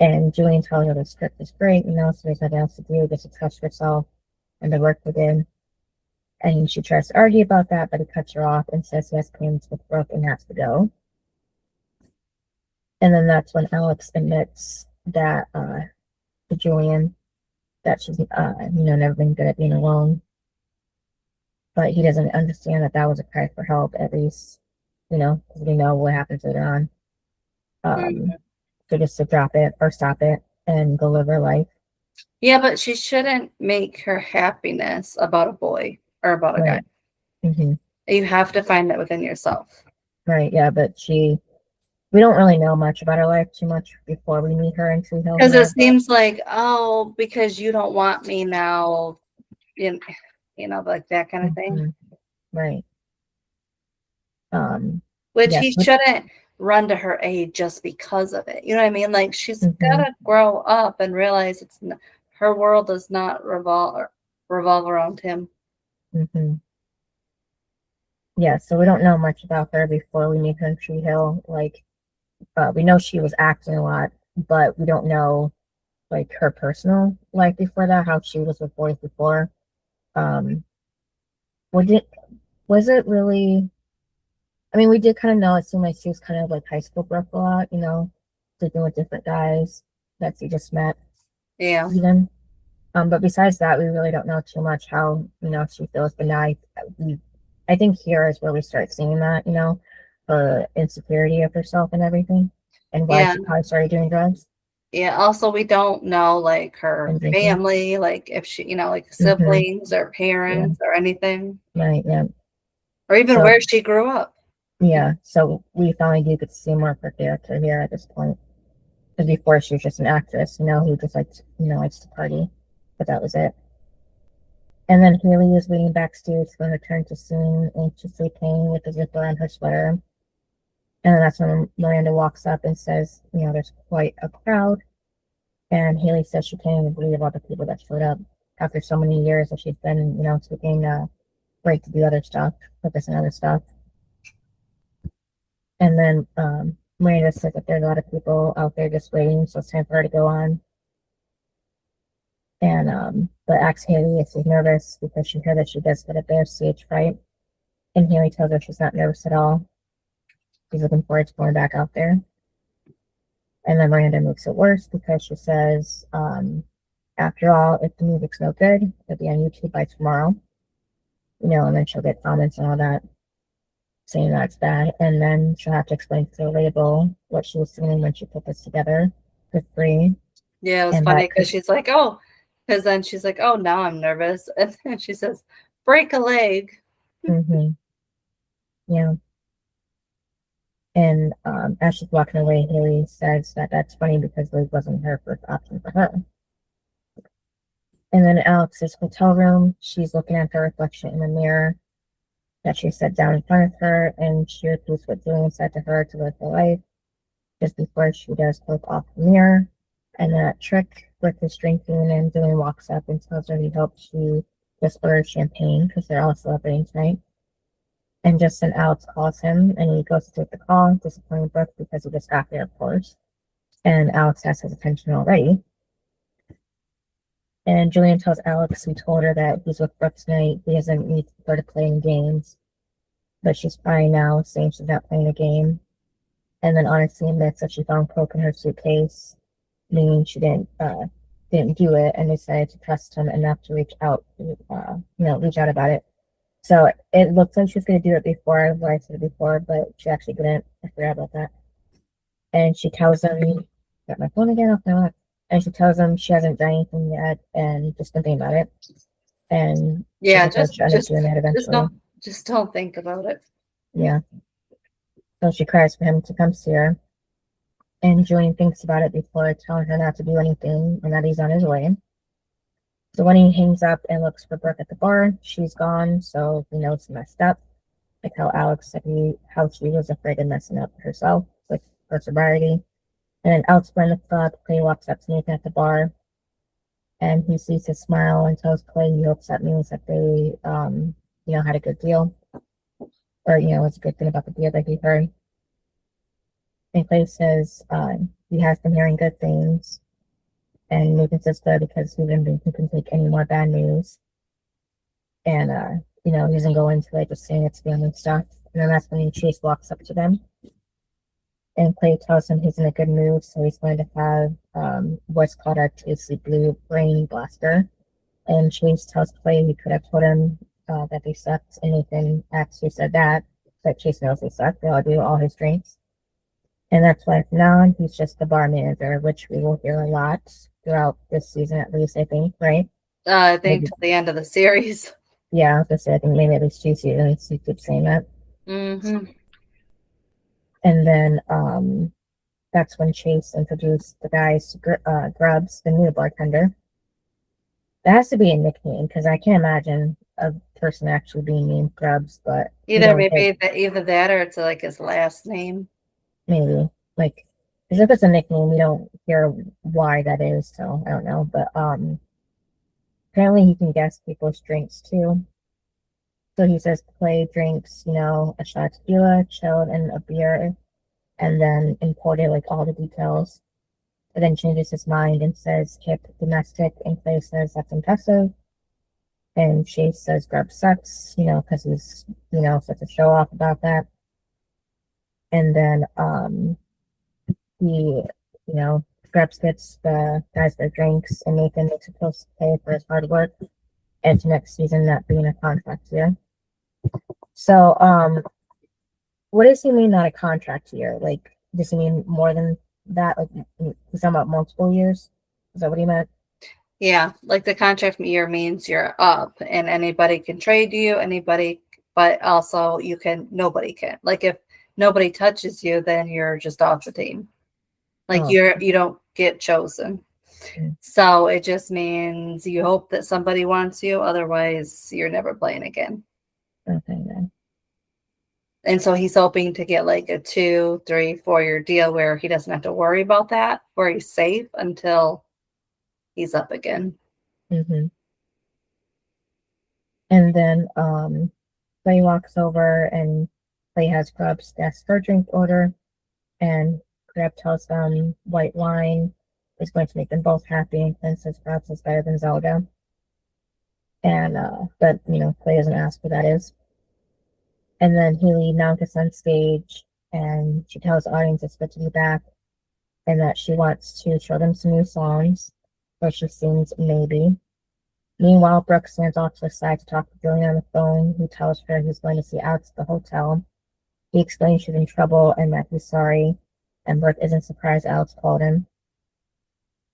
And Julian tells her the script is great, so there's nothing else to do, just to trust herself and the work within. And she tries to argue about that, but he cuts her off and says he has plans with Brooke and has to go. And then that's when Alex admits that to Julian that she's never been good at being alone. But he doesn't understand that was a cry for help, at least, because we know what happens later on. So just to drop it or stop it and go live her life. Yeah, but she shouldn't make her happiness about a boy or about a guy. Mm-hmm. You have to find that within yourself. Right, yeah, but we don't really know much about her life too much before we meet her in Tree Hill. Because it seems like, because you don't want me now, like that kind of thing. Right. Which he shouldn't run to her aid just because of it. You know what I mean? Like, she's got to grow up and realize her world does not revolve around him. Mm-hmm. Yeah, so we don't know much about her before we meet her in Tree Hill. Like, we know she was acting a lot, but we don't know, like, her personal life before that, how she was with boys before. Was it really? I mean, we did kind of know. It seemed like she was kind of like high school Brooke a lot, sleeping with different guys that she just met. Yeah. Even. But besides that, we really don't know too much how she feels. But now I think here is where we start seeing that, her insecurity of herself and everything, and why she probably started doing drugs. Yeah. Also, we don't know like her family, like if she, like siblings or parents or anything. Right. Yeah. Or even where she grew up. Yeah. So we finally do get to see more of her character here at this point. Because before she was just an actress, who just likes to party, but that was it. And then Haley is waiting backstage for her turn to sing, anxiously playing with the zipper on her sweater. And then that's when Miranda walks up and says, there's quite a crowd. And Haley says she can't even believe all the people that showed up after so many years that she's been, taking a break to do other stuff, focus on other stuff. And then Miranda says that there's a lot of people out there just waiting, so it's time for her to go on. And but asks Haley if she's nervous because she heard that she does get a bit of stage fright. And Haley tells her she's not nervous at all. She's looking forward to going back out there. And then Miranda makes it worse because she says, after all, if the music's no good, it'll be on YouTube by tomorrow. And then she'll get comments and all that saying that's bad. And then she'll have to explain to the label what she was singing when she put this together for free. Yeah, it was funny because she's like, oh, because then she's like, oh, now I'm nervous. And then she says, break a leg. Mm-hmm. Yeah. And as she's walking away, Haley says that that's funny because Liz wasn't her first option for her. And then Alex's hotel room, she's looking at her reflection in the mirror that she set down in front of her, and she repeats what Julian said to her to live her life just before she does click off the mirror. And then that trick with his drinking, and Julian walks up and tells her he hopes she just orders champagne because they're all celebrating tonight. And just then Alex calls him, and he goes to take the call, disappointing Brooke because he just got there, of course. And Alex has his attention already. And Julian tells Alex he told her that he's with Brooke tonight. He doesn't need her to play in games. But she's crying now, saying she's not playing a game. And then honestly admits that she found coke in her suitcase, meaning she didn't do it, and decided to trust him enough to reach out about it. So it looks like she was going to do it before, what I said before, but she actually didn't. I forgot about that. And she tells him, got my phone again off my lap. And she tells him she hasn't done anything yet and just thinking about it. And yeah, just doing that eventually. Just don't think about it. Yeah. So she cries for him to come see her. And Julian thinks about it before telling her not to do anything and that he's on his way. So when he hangs up and looks for Brooke at the bar, she's gone, so he knows he messed up. Like how Alex said how she was afraid of messing up herself with her sobriety. And then elsewhere in the club, Clay walks up to Nathan at the bar, and he sees his smile and tells Clay he hopes that means that they, had a good deal. Or, it's a good thing about the deal that he heard. And Clay says he has been hearing good things. And Nathan says good because he didn't think he can take any more bad news. And, he doesn't go into it, just saying it's family stuff. And then that's when Chase walks up to them. And Clay tells him he's in a good mood, so he's going to have what's called a Tasty Blue Brain Blaster. And Chase tells Clay he could have told him that they sucked, and Nathan actually said that, but Chase knows they suck. They all do, all his drinks. And that's why from now on, he's just the bar manager, which we will hear a lot throughout this season, at least, I think, right? I think till the end of the series. Yeah, I think maybe at least 2 seasons, he keeps saying that. Mm-hmm. And then that's when Chase introduced the guys to Grubbs, the new bartender. That has to be a nickname because I can't imagine a person actually being named Grubbs, but either that or it's like his last name. Maybe because if it's a nickname, we don't hear why that is, so I don't know. But apparently he can guess people's drinks too. So he says Clay drinks, a shot of tequila, chilled, and a beer, and then imported all the details. And then changes his mind and says hip domestic, and Clay says that's impressive. And Chase says Grub sucks, because he's, such a show off about that. And then he, Grubs gets the guys their drinks, and Nathan makes a toast to Clay for his hard work, and to next season not being a contract year. So, what does he mean not a contract year? Does he mean more than that? He's talking about multiple years? Is that what he meant? Yeah, the contract year means you're up and anybody can trade you, but also nobody can. If nobody touches you, then you're just off the team. You don't get chosen. Mm-hmm. So it just means you hope that somebody wants you, otherwise you're never playing again. Okay, then. And so he's hoping to get a 2, 3, 4-year deal where he doesn't have to worry about that, where he's safe until he's up again. Mm-hmm. And then Clay walks over and Clay has Grubbs ask for a drink order, and Grub tells them white wine is going to make them both happy, and Clint says Grubbs is better than Zelda. And but Clay doesn't ask who that is. And then Haley now gets on stage and she tells the audience it's good to be back. and that she wants to show them some new songs, so she sings Maybe. Meanwhile, Brooke stands off to the side to talk to Julian on the phone, who tells her he's going to see Alex at the hotel. He explains she's in trouble and that he's sorry, and Brooke isn't surprised Alex called him.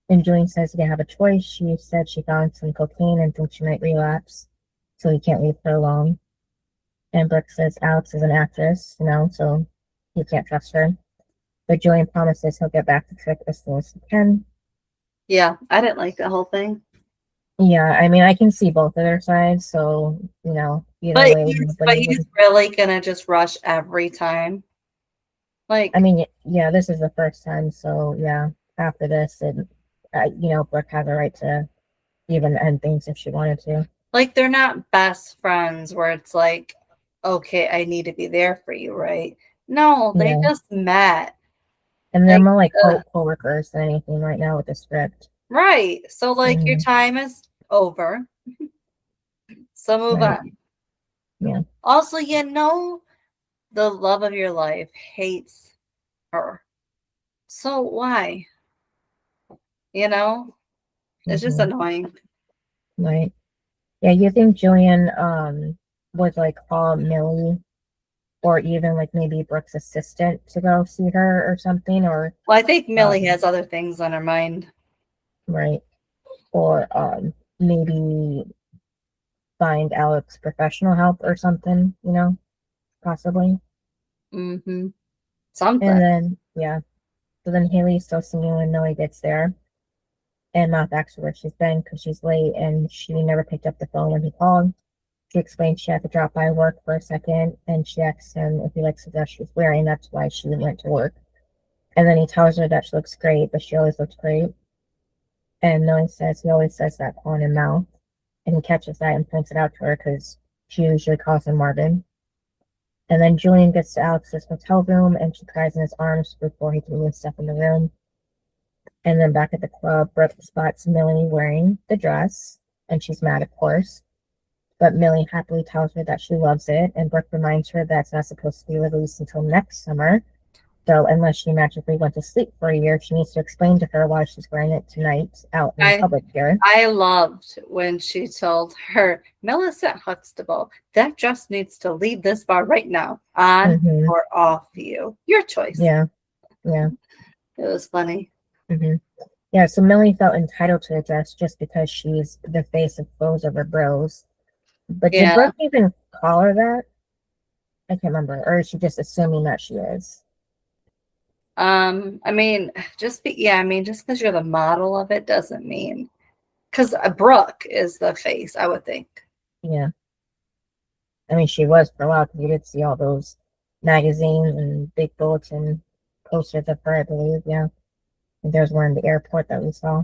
And Julian says he didn't have a choice. She said she found some cocaine and thinks she might relapse, so he can't leave her alone. And Brooke says Alex is an actress, so he can't trust her. But Julian promises he'll get back to Trick as soon as he can. Yeah, I didn't like the whole thing. Yeah, I mean, I can see both of their sides, so, either But way. he's really gonna just rush every time. Like, I mean, yeah, this is the first time, so, yeah, after this, Brooke has a right to even end things if she wanted to. like they're not best friends where it's like, okay, I need to be there for you, right? No, they Yeah. just met. And they're more like co-workers than anything right now with the script. Right. So, like, your time is over. So move Right. on. Yeah. Also, the love of your life hates her. So why? It's just annoying. Right. Yeah, you think Julian would like call Millie or even like maybe Brooke's assistant to go see her or something, or Well, I think Millie has other things on her mind. right. Or maybe find Alex professional help or something, possibly. Mm-hmm. Something. And then so then Haley's still singing when Millie gets there. And Mouth asks her where she's been because she's late and she never picked up the phone when he called. She explains she had to drop by work for a second, and she asks him if he likes the dress she's wearing. That's why she went to work. And then he tells her that she looks great, but she always looks great. And Millie says he always says that calling him Mouth. And he catches that and points it out to her because she usually calls him Marvin. And then Julian gets to Alex's hotel room and she cries in his arms before he can even step in the room. And then back at the club, Brooke spots Millie wearing the dress, and she's mad, of course. But Millie happily tells her that she loves it, and Brooke reminds her that it's not supposed to be released until next summer. So unless she magically went to sleep for a year, she needs to explain to her why she's wearing it tonight out in public here. I loved when she told her, Millicent Huxtable, that dress needs to leave this bar right now, on or off you. Your choice. Yeah. It was funny. Yeah, so Millie felt entitled to the dress just because she's the face of Clothes Over Bros. But did Brooke even call her that? I can't remember. Or is she just assuming that she is? I mean, just because you're the model of it doesn't mean, because Brooke is the face, I would think. Yeah. I mean, she was for a while because you did see all those magazines and big bulletin posters of her, I believe. Yeah. And there's one in the airport that we saw.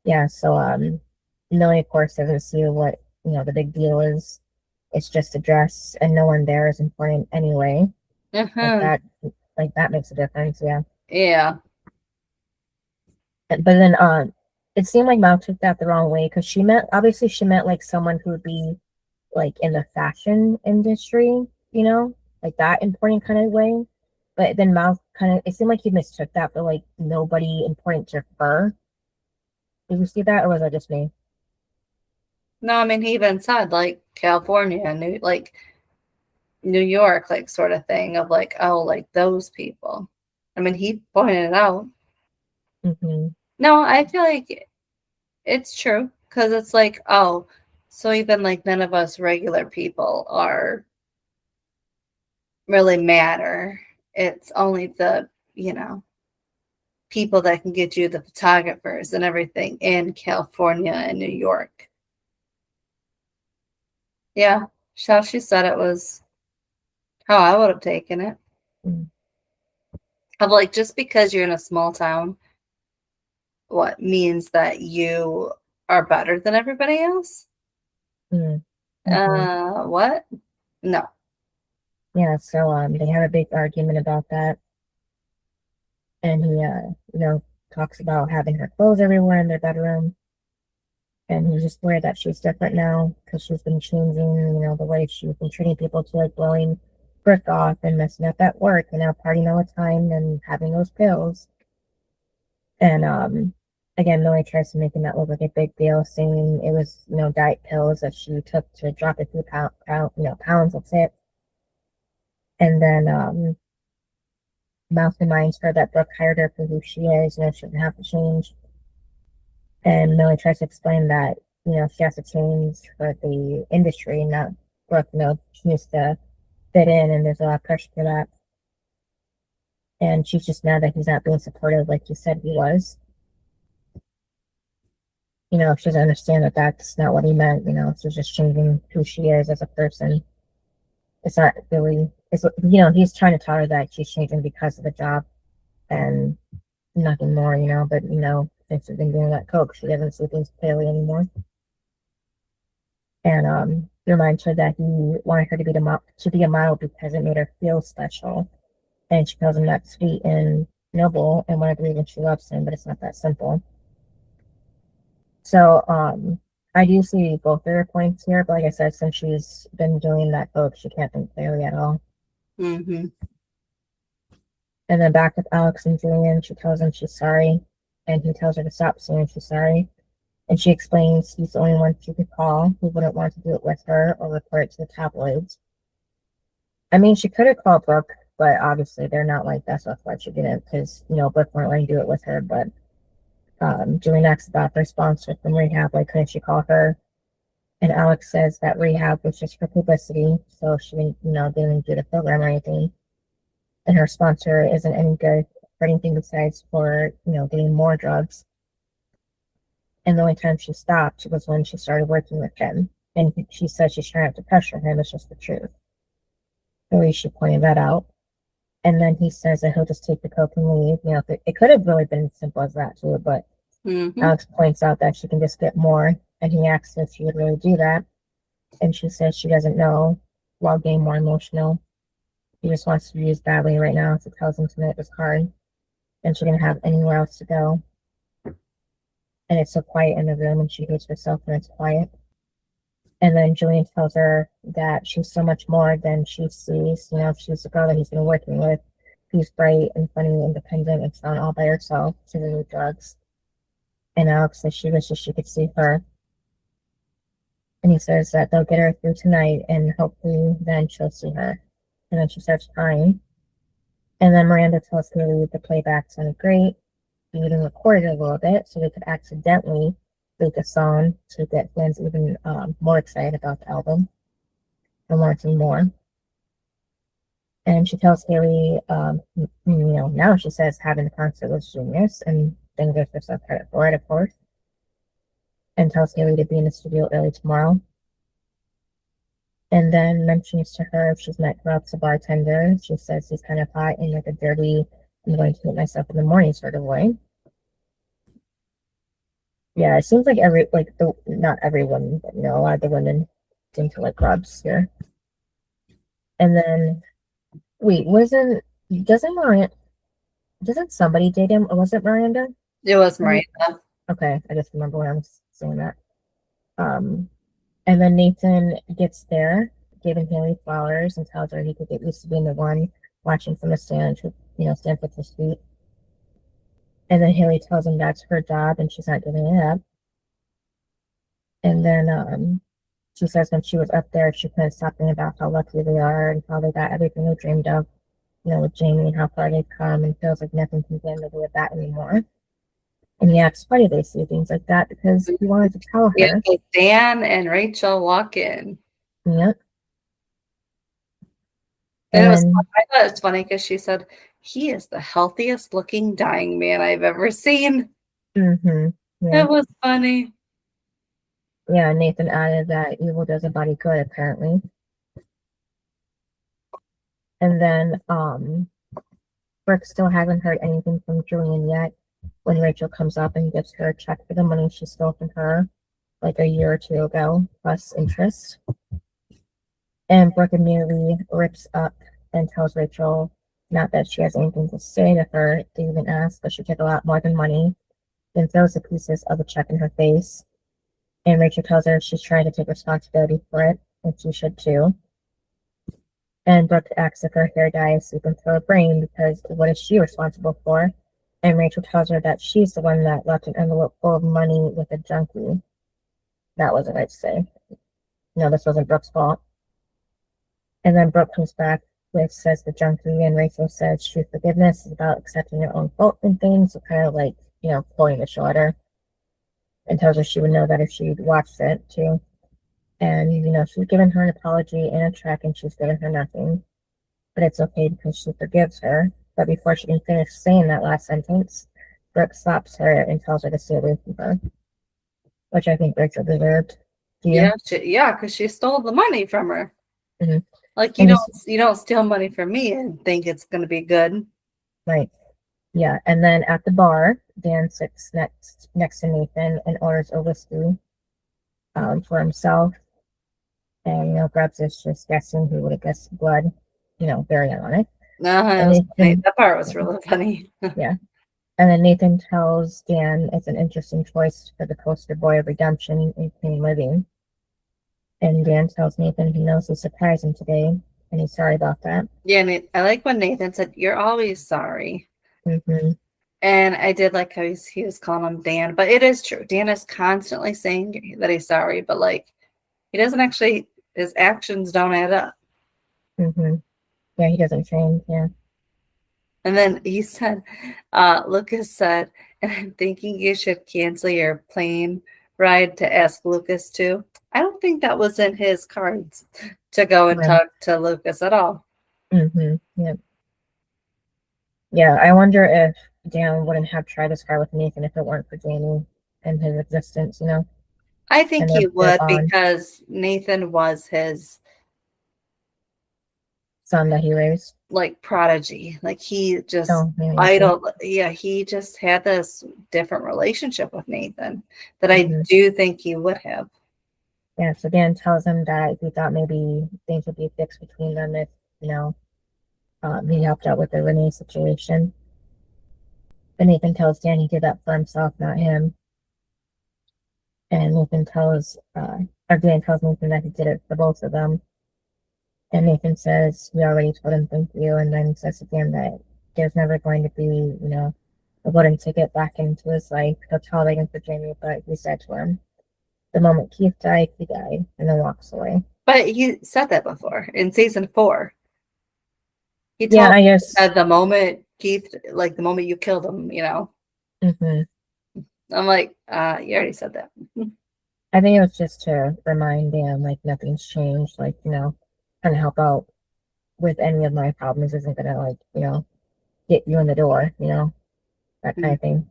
Yeah, so Millie, of course, doesn't see what, the big deal is. It's just a dress, and no one there is important anyway. Like that makes a difference, yeah. Yeah. But then it seemed like Mouth took that the wrong way because she meant like someone who would be like in the fashion industry, like that important kind of way. But then Mouth it seemed like he mistook that for like nobody important to her. Did you see that, or was that just me? No, I mean, he even said like California, New York, like sort of thing of like, oh, like those people. I mean, he pointed it out. No, I feel like it's true because it's like, oh, so even like none of us regular people are really matter. It's only the, people that can get you the photographers and everything in California and New York. Yeah, how she said it was how I would have taken it. Of like, just because you're in a small town, what means that you are better than everybody else? What? No. Yeah, so they had a big argument about that. And he, talks about having her clothes everywhere in their bedroom. And he's just worried that she's different now because she's been changing, the way she's been treating people to like blowing Brooke off and messing up at work and now partying all the time and having those pills. And again, Millie tries to make that look like a big deal, saying it was, diet pills that she took to drop a few pounds, let's say it. And then Mouth reminds her that Brooke hired her for who she is, shouldn't have to change. And Millie tries to explain that, she has to change for the industry, not Brooke. She needs to fit in, and there's a lot of pressure for that. And she's just mad that he's not being supportive like he said he was. She doesn't understand that that's not what he meant. She's just changing who she is as a person. It's not really, he's trying to tell her that she's changing because of the job and nothing more, but, since she's been doing that coke, she doesn't see things clearly anymore. And he reminds her that he wanted her to be a model because it made her feel special. And she tells him that's sweet and noble and one of the reasons she loves him, but it's not that simple. So I do see both of their points here, but like I said, since she's been doing that coke, she can't think clearly at all. Mm-hmm. And then back with Alex and Julian, she tells him she's sorry, and he tells her to stop saying she's sorry. And she explains he's the only one she could call who wouldn't want to do it with her or report it to the tabloids. I mean, she could have called Brooke, but obviously they're not like that, so that's why she didn't, because, Brooke wouldn't let her do it with her. But Julian asks about the response from rehab, like, couldn't she call her? And Alex says that rehab was just for publicity, so she didn't, didn't do the program or anything. And her sponsor isn't any good for anything besides for, getting more drugs. And the only time she stopped was when she started working with him. And she said she's trying not to pressure him, it's just the truth. At least she pointed that out. And then he says that he'll just take the coke and leave. It could have really been as simple as that too, but Alex points out that she can just get more. And he asks if she would really do that. And she says she doesn't know, while getting more emotional. He just wants to be used badly right now, so tells him tonight was hard. And she didn't have anywhere else to go. And it's so quiet in the room, and she hates herself when it's quiet. And then Julian tells her that she's so much more than she sees. She's the girl that he's been working with. She's bright and funny, independent, and strong all by herself. She doesn't need drugs. And Alex says she wishes she could see her. And he says that they'll get her through tonight, and hopefully then she'll see her. And then she starts crying. And then Miranda tells Millie the playback sounded great. He even recorded it a little bit so they could accidentally leak a song to get fans even more excited about the album and wanting more. And she tells Haley, now she says having the concert was genius, and then gives herself credit for it, of course. And tells Haley to be in the studio early tomorrow. And then mentions to her if she's met Brooks, a bartender. She says he's kind of hot in like a dirty, I'm going to hit myself in the morning sort of way. Yeah, it seems like not everyone, but a lot of the women seem to like Rob's here. And then, wait, doesn't somebody date him, or was it Miranda? It was Miranda. Okay, I just remember when I was saying that. And then Nathan gets there, giving Haley flowers and tells her he could get used to being the one watching from the stand, stand with his feet. And then Haley tells him that's her job and she's not giving it up. And then she says when she was up there, she couldn't stop thinking about how lucky they are and how they got everything they dreamed of, with Jamie and how far they've come, and feels like nothing can get in the way of that anymore. And yeah, it's funny they say things like that because he wanted to tell her. Yeah, Dan and Rachel walk in. Yep. And I thought it was funny because she said, he is the healthiest looking dying man I've ever seen. Mm-hmm. Yeah. It was funny. Yeah, Nathan added that evil does a body good, apparently. And then Brooke still hasn't heard anything from Julian yet when Rachel comes up and gives her a check for the money she stole from her like a year or two ago, plus interest. And Brooke immediately rips up and tells Rachel not that she has anything to say to her to even ask, but she took a lot more than money, then throws the pieces of the check in her face. And Rachel tells her she's trying to take responsibility for it, and she should too. And Brooke asks if her hair dye is seeping through her brain because what is she responsible for? And Rachel tells her that she's the one that left an envelope full of money with a junkie. That wasn't right to say. No, this wasn't Brooke's fault. And then Brooke comes back with says the junkie, and Rachel says true forgiveness is about accepting your own fault and things, so kind of like, pulling the show at her, and tells her she would know that if she'd watched it too. And, she's given her an apology and a check, and she's given her nothing. But it's okay because she forgives her. But before she can finish saying that last sentence, Brooke slaps her and tells her to stay away from her, which I think Rachel deserved. Do you? Yeah, because she stole the money from her. Mm-hmm. Like, you don't steal money from me and think it's going to be good. Right. Yeah. And then at the bar, Dan sits next to Nathan and orders a whiskey for himself. And, grabs this, just guessing who would have guessed blood, very ironic. That part was really funny. Yeah. And then Nathan tells Dan it's an interesting choice for the poster boy of redemption and clean living. And Dan tells Nathan he knows he surprised him today, and he's sorry about that. Yeah, and I like when Nathan said, "You're always sorry." Mm-hmm. And I did like how he was calling him Dan, but it is true. Dan is constantly saying that he's sorry, but like he doesn't actually. His actions don't add up. Mm-hmm. Yeah, he doesn't change. Yeah. And then he said, Lucas said, and I'm thinking you should cancel your plane ride to ask Lucas too. I don't think that was in his cards to go and talk to Lucas at all. Mm-hmm. Yep. Yeah, I wonder if Dan wouldn't have tried this guy with Nathan if it weren't for Jamie and his existence, I think he would because Nathan was his son that he raised. Like prodigy. Like he just idol. Yeah, he just had this different relationship with Nathan that I do think he would have. Yeah, so Dan tells him that he thought maybe things would be fixed between them if, he helped out with the Renee situation. But Nathan tells Dan he did that for himself, not him. And Dan tells Nathan that he did it for both of them. And Nathan says he already told him thank you, and then says again that there's never going to be, a golden ticket back into his life. He'll tell again for Jamie, but he said to him, the moment Keith died, he died, and then walks away. But he said that before in season 4. He told I guess the moment Keith, like the moment you killed him, Mm-hmm. I'm like, you already said that. I think it was just to remind Dan, like, nothing's changed, like, trying to help out with any of my problems isn't gonna, like, get you in the door, that kind of thing.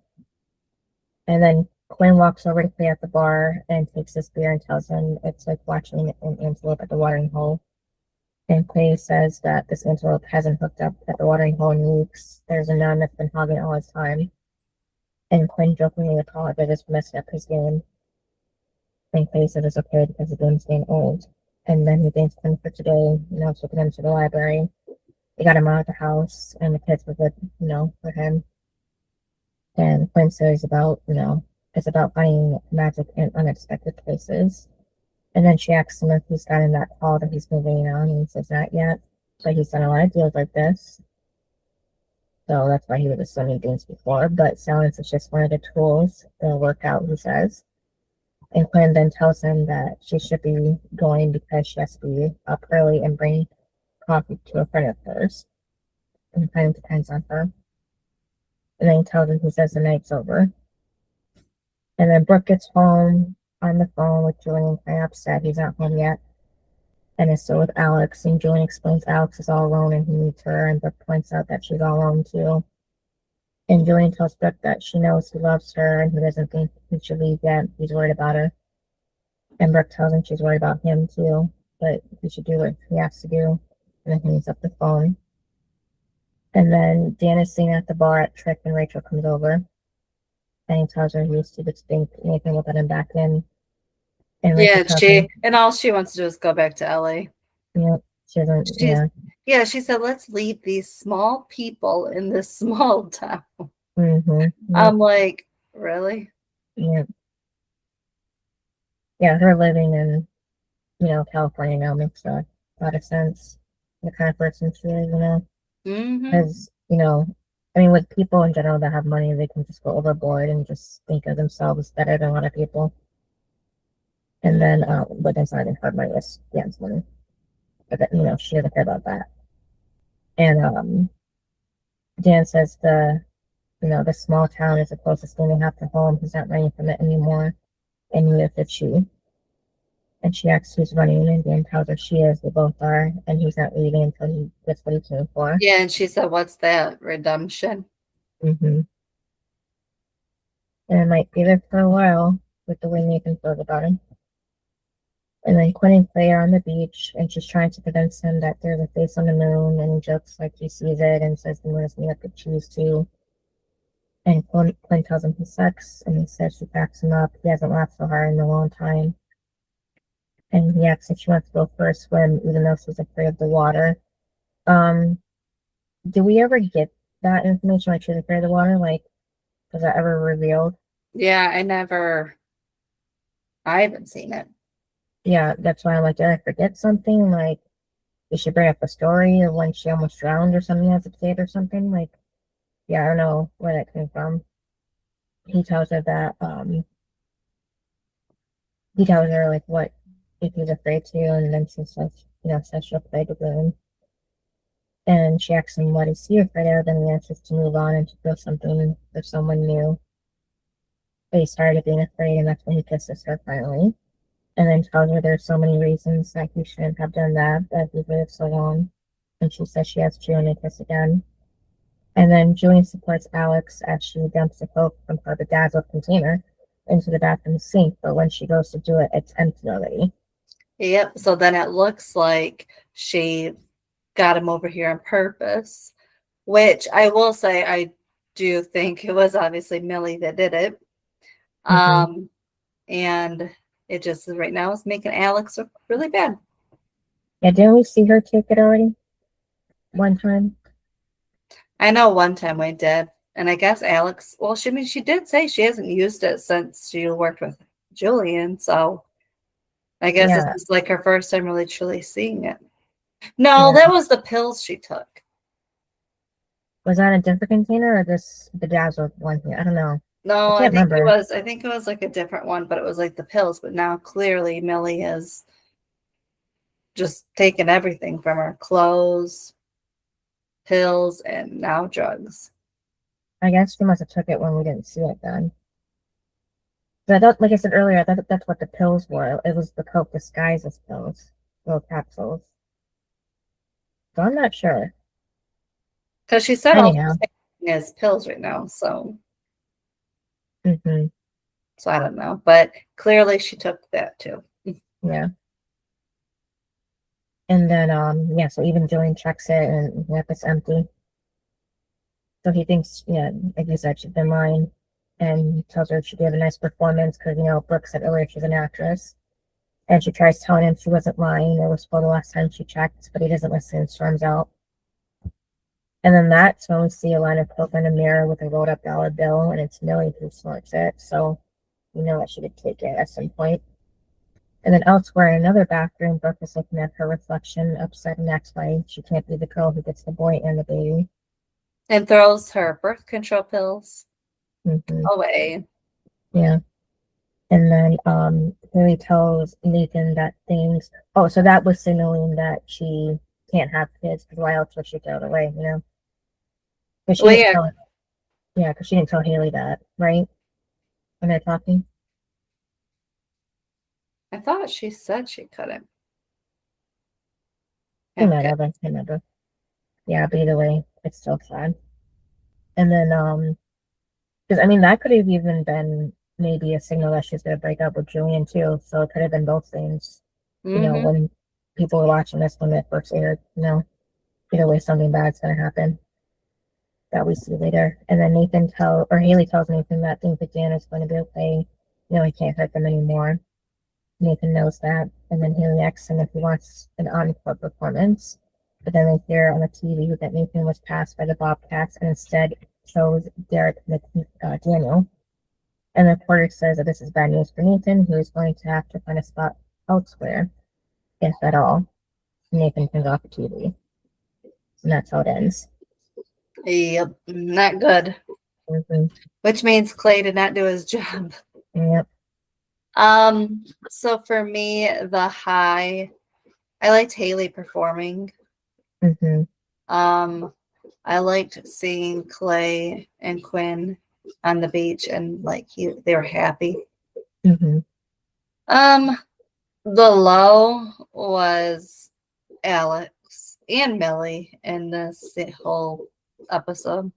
And then Quinn walks over to Clay at the bar and takes this beer and tells him it's like watching an antelope at the watering hole. And Clay says that this antelope hasn't hooked up at the watering hole in weeks. There's a nun that's been hogging all his time. And Quinn jokingly apologizes for messing up his game. And Clay says it's okay because the game's getting old. And then he thanks Quinn for today, taking him to the library. They got him out of the house, and the kids were good, for him. And Quinn says it's about finding magic in unexpected places. And then she asks him if he's gotten that call that he's been waiting on, and he says not yet. But he's done a lot of deals like this. So that's why he was assuming things before. But silence is just one of the tools that'll work out, he says. And Quinn then tells him that she should be going because she has to be up early and bring coffee to a friend of hers. And it kind of depends on her. And then he says the night's over. And then Brooke gets home on the phone with Julian, kind of upset he's not home yet. And is still with Alex. And Julian explains Alex is all alone and he needs her. And Brooke points out that she's all alone too. And Julian tells Brooke that she knows he loves her and he doesn't think he should leave yet. He's worried about her. And Brooke tells him she's worried about him too. But he should do what he has to do. And then he hangs up the phone. And then Dan is seen at the bar at Trick and Rachel comes over. And he tells her he used to think Nathan will let him back in. And and all she wants to do is go back to LA. Yeah, she doesn't. Yeah, she said, let's leave these small people in this small town. Mm-hmm, yeah. I'm like, really? Yeah. Yeah, her living in, California now makes a lot of sense. The kind of person she is, Mm-hmm. Because, I mean, with people in general that have money, they can just go overboard and just think of themselves better than a lot of people. And then, but it's not even her money, it's Dan's money. But, she doesn't care about that. And Dan says the small town is the closest thing they have to home. He's not running from it anymore. And neither is she. And she asks who's running, and Dan tells her she is. They both are. And he's not leaving until he gets what he came for. Yeah, and she said, "What's that? Redemption?" Mm-hmm. And it might be there for a while with the way Nathan feels about him. And then Quinn and Clay are on the beach, and she's trying to convince him that there's a face on the moon, and he jokes like he sees it and says the moon is made up of cheese too. And Quinn tells him he sucks, and he says she backs him up. He hasn't laughed so hard in a long time. And he asks if she wants to go for a swim, even though she's afraid of the water. Do we ever get that information, like she's afraid of the water? Like, was that ever revealed? Yeah, I haven't seen it. Yeah, that's why I'm like, did I forget something? Like, did she bring up a story of when she almost drowned or something as a kid or something? Like, yeah, I don't know where that came from. He tells her that, he tells her, like, what if he's afraid to, and then she says, says she'll play the game. And she asks him what is he afraid of, and he answers to move on and to feel something for someone new. But he started being afraid, and that's when he kisses her finally. And then tells her there's so many reasons that he shouldn't have done that he's waited so long. And she says she has Julian to kiss again. And then Julian supports Alex as she dumps the Coke from her bedazzled container into the bathroom sink, but when she goes to do it, it's empty already. Yep. So then it looks like she got him over here on purpose, which I will say I do think it was obviously Millie that did it. Mm-hmm. And it just right now is making Alex look really bad. Yeah, didn't we see her take it already? One time? I know one time we did. And I guess Alex, well, she did say she hasn't used it since she worked with Julian. So I guess Yeah. this is like her first time really truly seeing it. No, that was the pills she took. Was that a different container or this bedazzled one here? I don't know. No, I can't remember. I think it was like a different one, but it was like the pills. But now clearly Millie has just taken everything from her clothes, pills, and now drugs. I guess she must have took it when we didn't see it then. But I thought, like I said earlier, I thought that's what the pills were. It was the Coke disguised as pills, little capsules. So I'm not sure. Because she said all Anyhow. she's taking is pills right now, so Mm-hmm. so I don't know. But clearly she took that too. Yeah. And then, yeah, so even Julian checks it and yep, it's empty. So he thinks, yeah, like you said, she's been lying. And he tells her she gave a nice performance because, Brooke said earlier she's an actress. And she tries telling him she wasn't lying. It was for the last time she checked, but he doesn't listen and storms out. And then that's when we see a line of Coke in a mirror with a rolled up dollar bill, and it's Millie who snorts it. So we know that she did take it at some point. And then elsewhere in another bathroom, Brooke is looking at her reflection, upset and acts like she can't be the girl who gets the boy and the baby. And throws her birth control pills Mm-hmm. away. Yeah. And then Haley tells Nathan that things. Oh, so that was signaling that she can't have kids because why else would she throw it away? Because she didn't tell. Yeah, because she didn't tell Haley that, right? When they're talking. I thought she said she couldn't. She might have. I can't remember. Yeah, but either way, it's still sad. And then because I mean that could have even been maybe a signal that she's gonna break up with Julian too. So it could have been both things. Mm-hmm. When people were watching this when it first aired, either way something bad's gonna happen that we see later. And then Haley tells Nathan that things with Dan is going to be okay. He can't hurt them anymore. Nathan knows that. And then Haley asks him if he wants an encore performance. But then they hear on the TV that Nathan was passed by the Bobcats and instead chose Derek Daniel. And the reporter says that this is bad news for Nathan, who is going to have to find a spot elsewhere, if at all. Nathan turns off the TV. And that's how it ends. Yep, not good. Mm-hmm. Which means Clay did not do his job. Yep. So for me, the high, I liked Haley performing. Mm-hmm. I liked seeing Clay and Quinn on the beach and like they were happy. Mm-hmm. The low was Alex and Millie in this whole episode.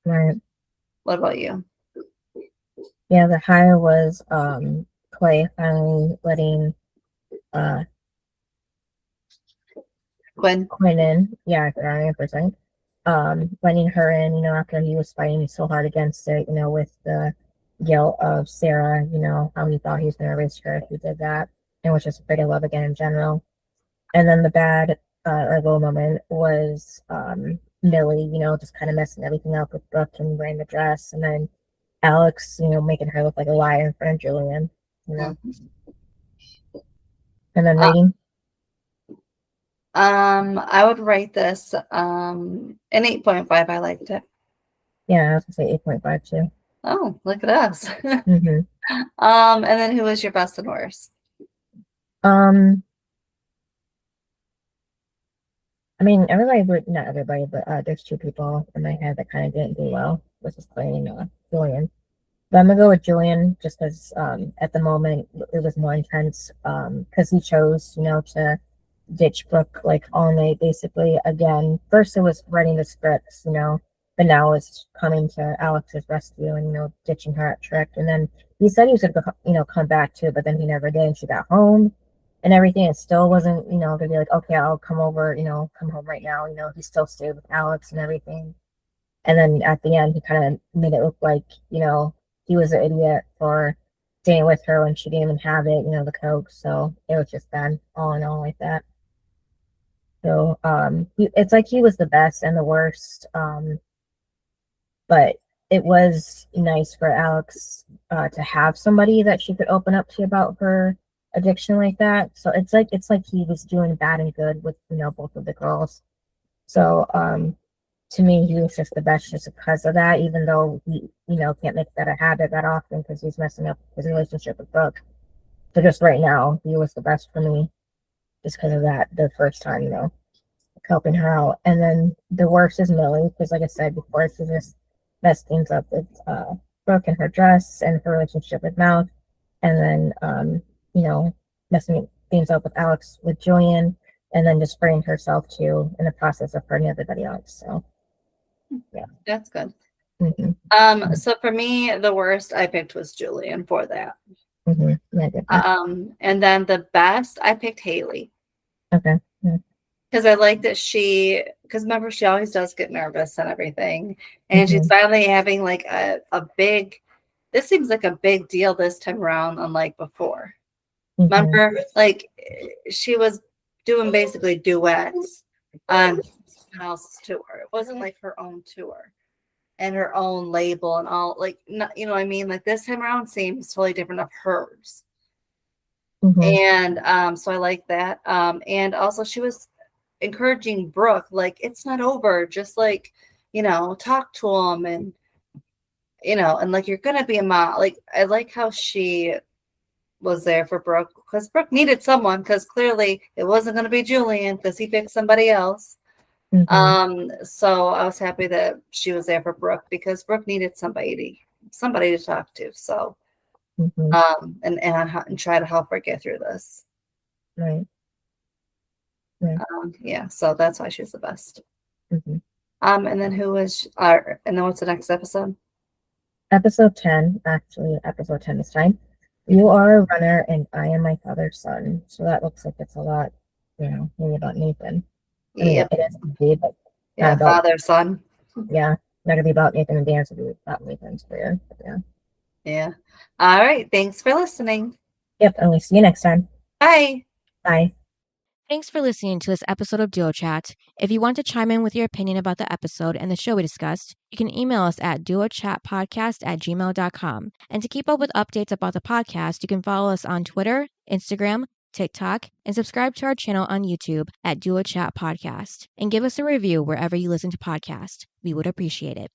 Right. What about you? Yeah, the high was Clay finally letting Quinn? Quinn in. Yeah, I forgot her name for a second. Letting her in, after he was fighting so hard against it, with the guilt of Sarah, how he thought he was going to erase her if he did that, and was just afraid of love again in general. And then the bad or low moment was Millie, just kind of messing everything up with Brooke and wearing the dress, and then Alex, making her look like a liar in front of Julian, And then rating. I would rate this an 8.5. I liked it. Yeah, I was gonna say 8.5 too. Oh, look at us. Mm-hmm. And then who was your best and worst? I mean, everybody, but not everybody, but there's two people in my head that kind of didn't do well, which is Clay and Julian. But I'm gonna go with Julian just because at the moment it was more intense because he chose, to ditch Brooke like all night basically. Again, first it was writing the scripts, but now it's coming to Alex's rescue and ditching her at Trick. And then he said he was gonna come back too, but then he never did. And she got home and everything. It still wasn't gonna be like, okay, I'll come over, come home right now. He still stayed with Alex and everything. And then at the end, he kind of made it look like, he was an idiot for staying with her when she didn't even have it, the coke. So it was just bad all in all like that. So it's like he was the best and the worst. But it was nice for Alex to have somebody that she could open up to about her addiction like that. So it's like he was doing bad and good with both of the girls. So to me, he was just the best just because of that, even though he, can't make that a habit that often because he's messing up his relationship with Brooke. So just right now, he was the best for me just because of that, the first time, helping her out. And then the worst is Millie, because like I said before, she just messed things up with Brooke and her dress and her relationship with Mouth. And then, messing things up with Alex, with Julian, and then just hurting herself too in the process of hurting everybody else. So yeah, that's good. Mm-hmm. So for me, the worst I picked was Julian for that. Mm-hmm. Yeah, and then the best I picked Haley. Okay. Because I like that because remember, she always does get nervous and everything. And she's finally having like a big, this seems like a big deal this time around, unlike before. Remember, like she was doing basically duets on someone else's tour. It wasn't like her own tour and her own label and all, like, not, you know what I mean? Like this time around seems totally different of hers. And so I like that. And also she was encouraging Brooke, like, it's not over, just like, talk to him and and like, you're gonna be a mom. Like, I like how she was there for Brooke because Brooke needed someone, because clearly it wasn't gonna be Julian because he picked somebody else. So I was happy that she was there for Brooke because Brooke needed somebody to talk to. So and try to help her get through this. Right. Yeah, so that's why she's the best. And then and then what's the next episode? Episode 10, actually, episode 10 this time. You are a runner and I am my father's son. So that looks like it's a lot, maybe about Nathan. I mean, it is to be, but yeah, not about father, son. Yeah, not gonna be about Nathan and Dan, it's gonna be about Nathan's career. Yeah. All right. Thanks for listening. Yep, and we'll see you next time. Bye. Bye. Thanks for listening to this episode of Duo Chat. If you want to chime in with your opinion about the episode and the show we discussed, you can email us at duochatpodcast@gmail.com. And to keep up with updates about the podcast, you can follow us on Twitter, Instagram, TikTok, and subscribe to our channel on YouTube at Duo Chat Podcast. And give us a review wherever you listen to podcasts. We would appreciate it.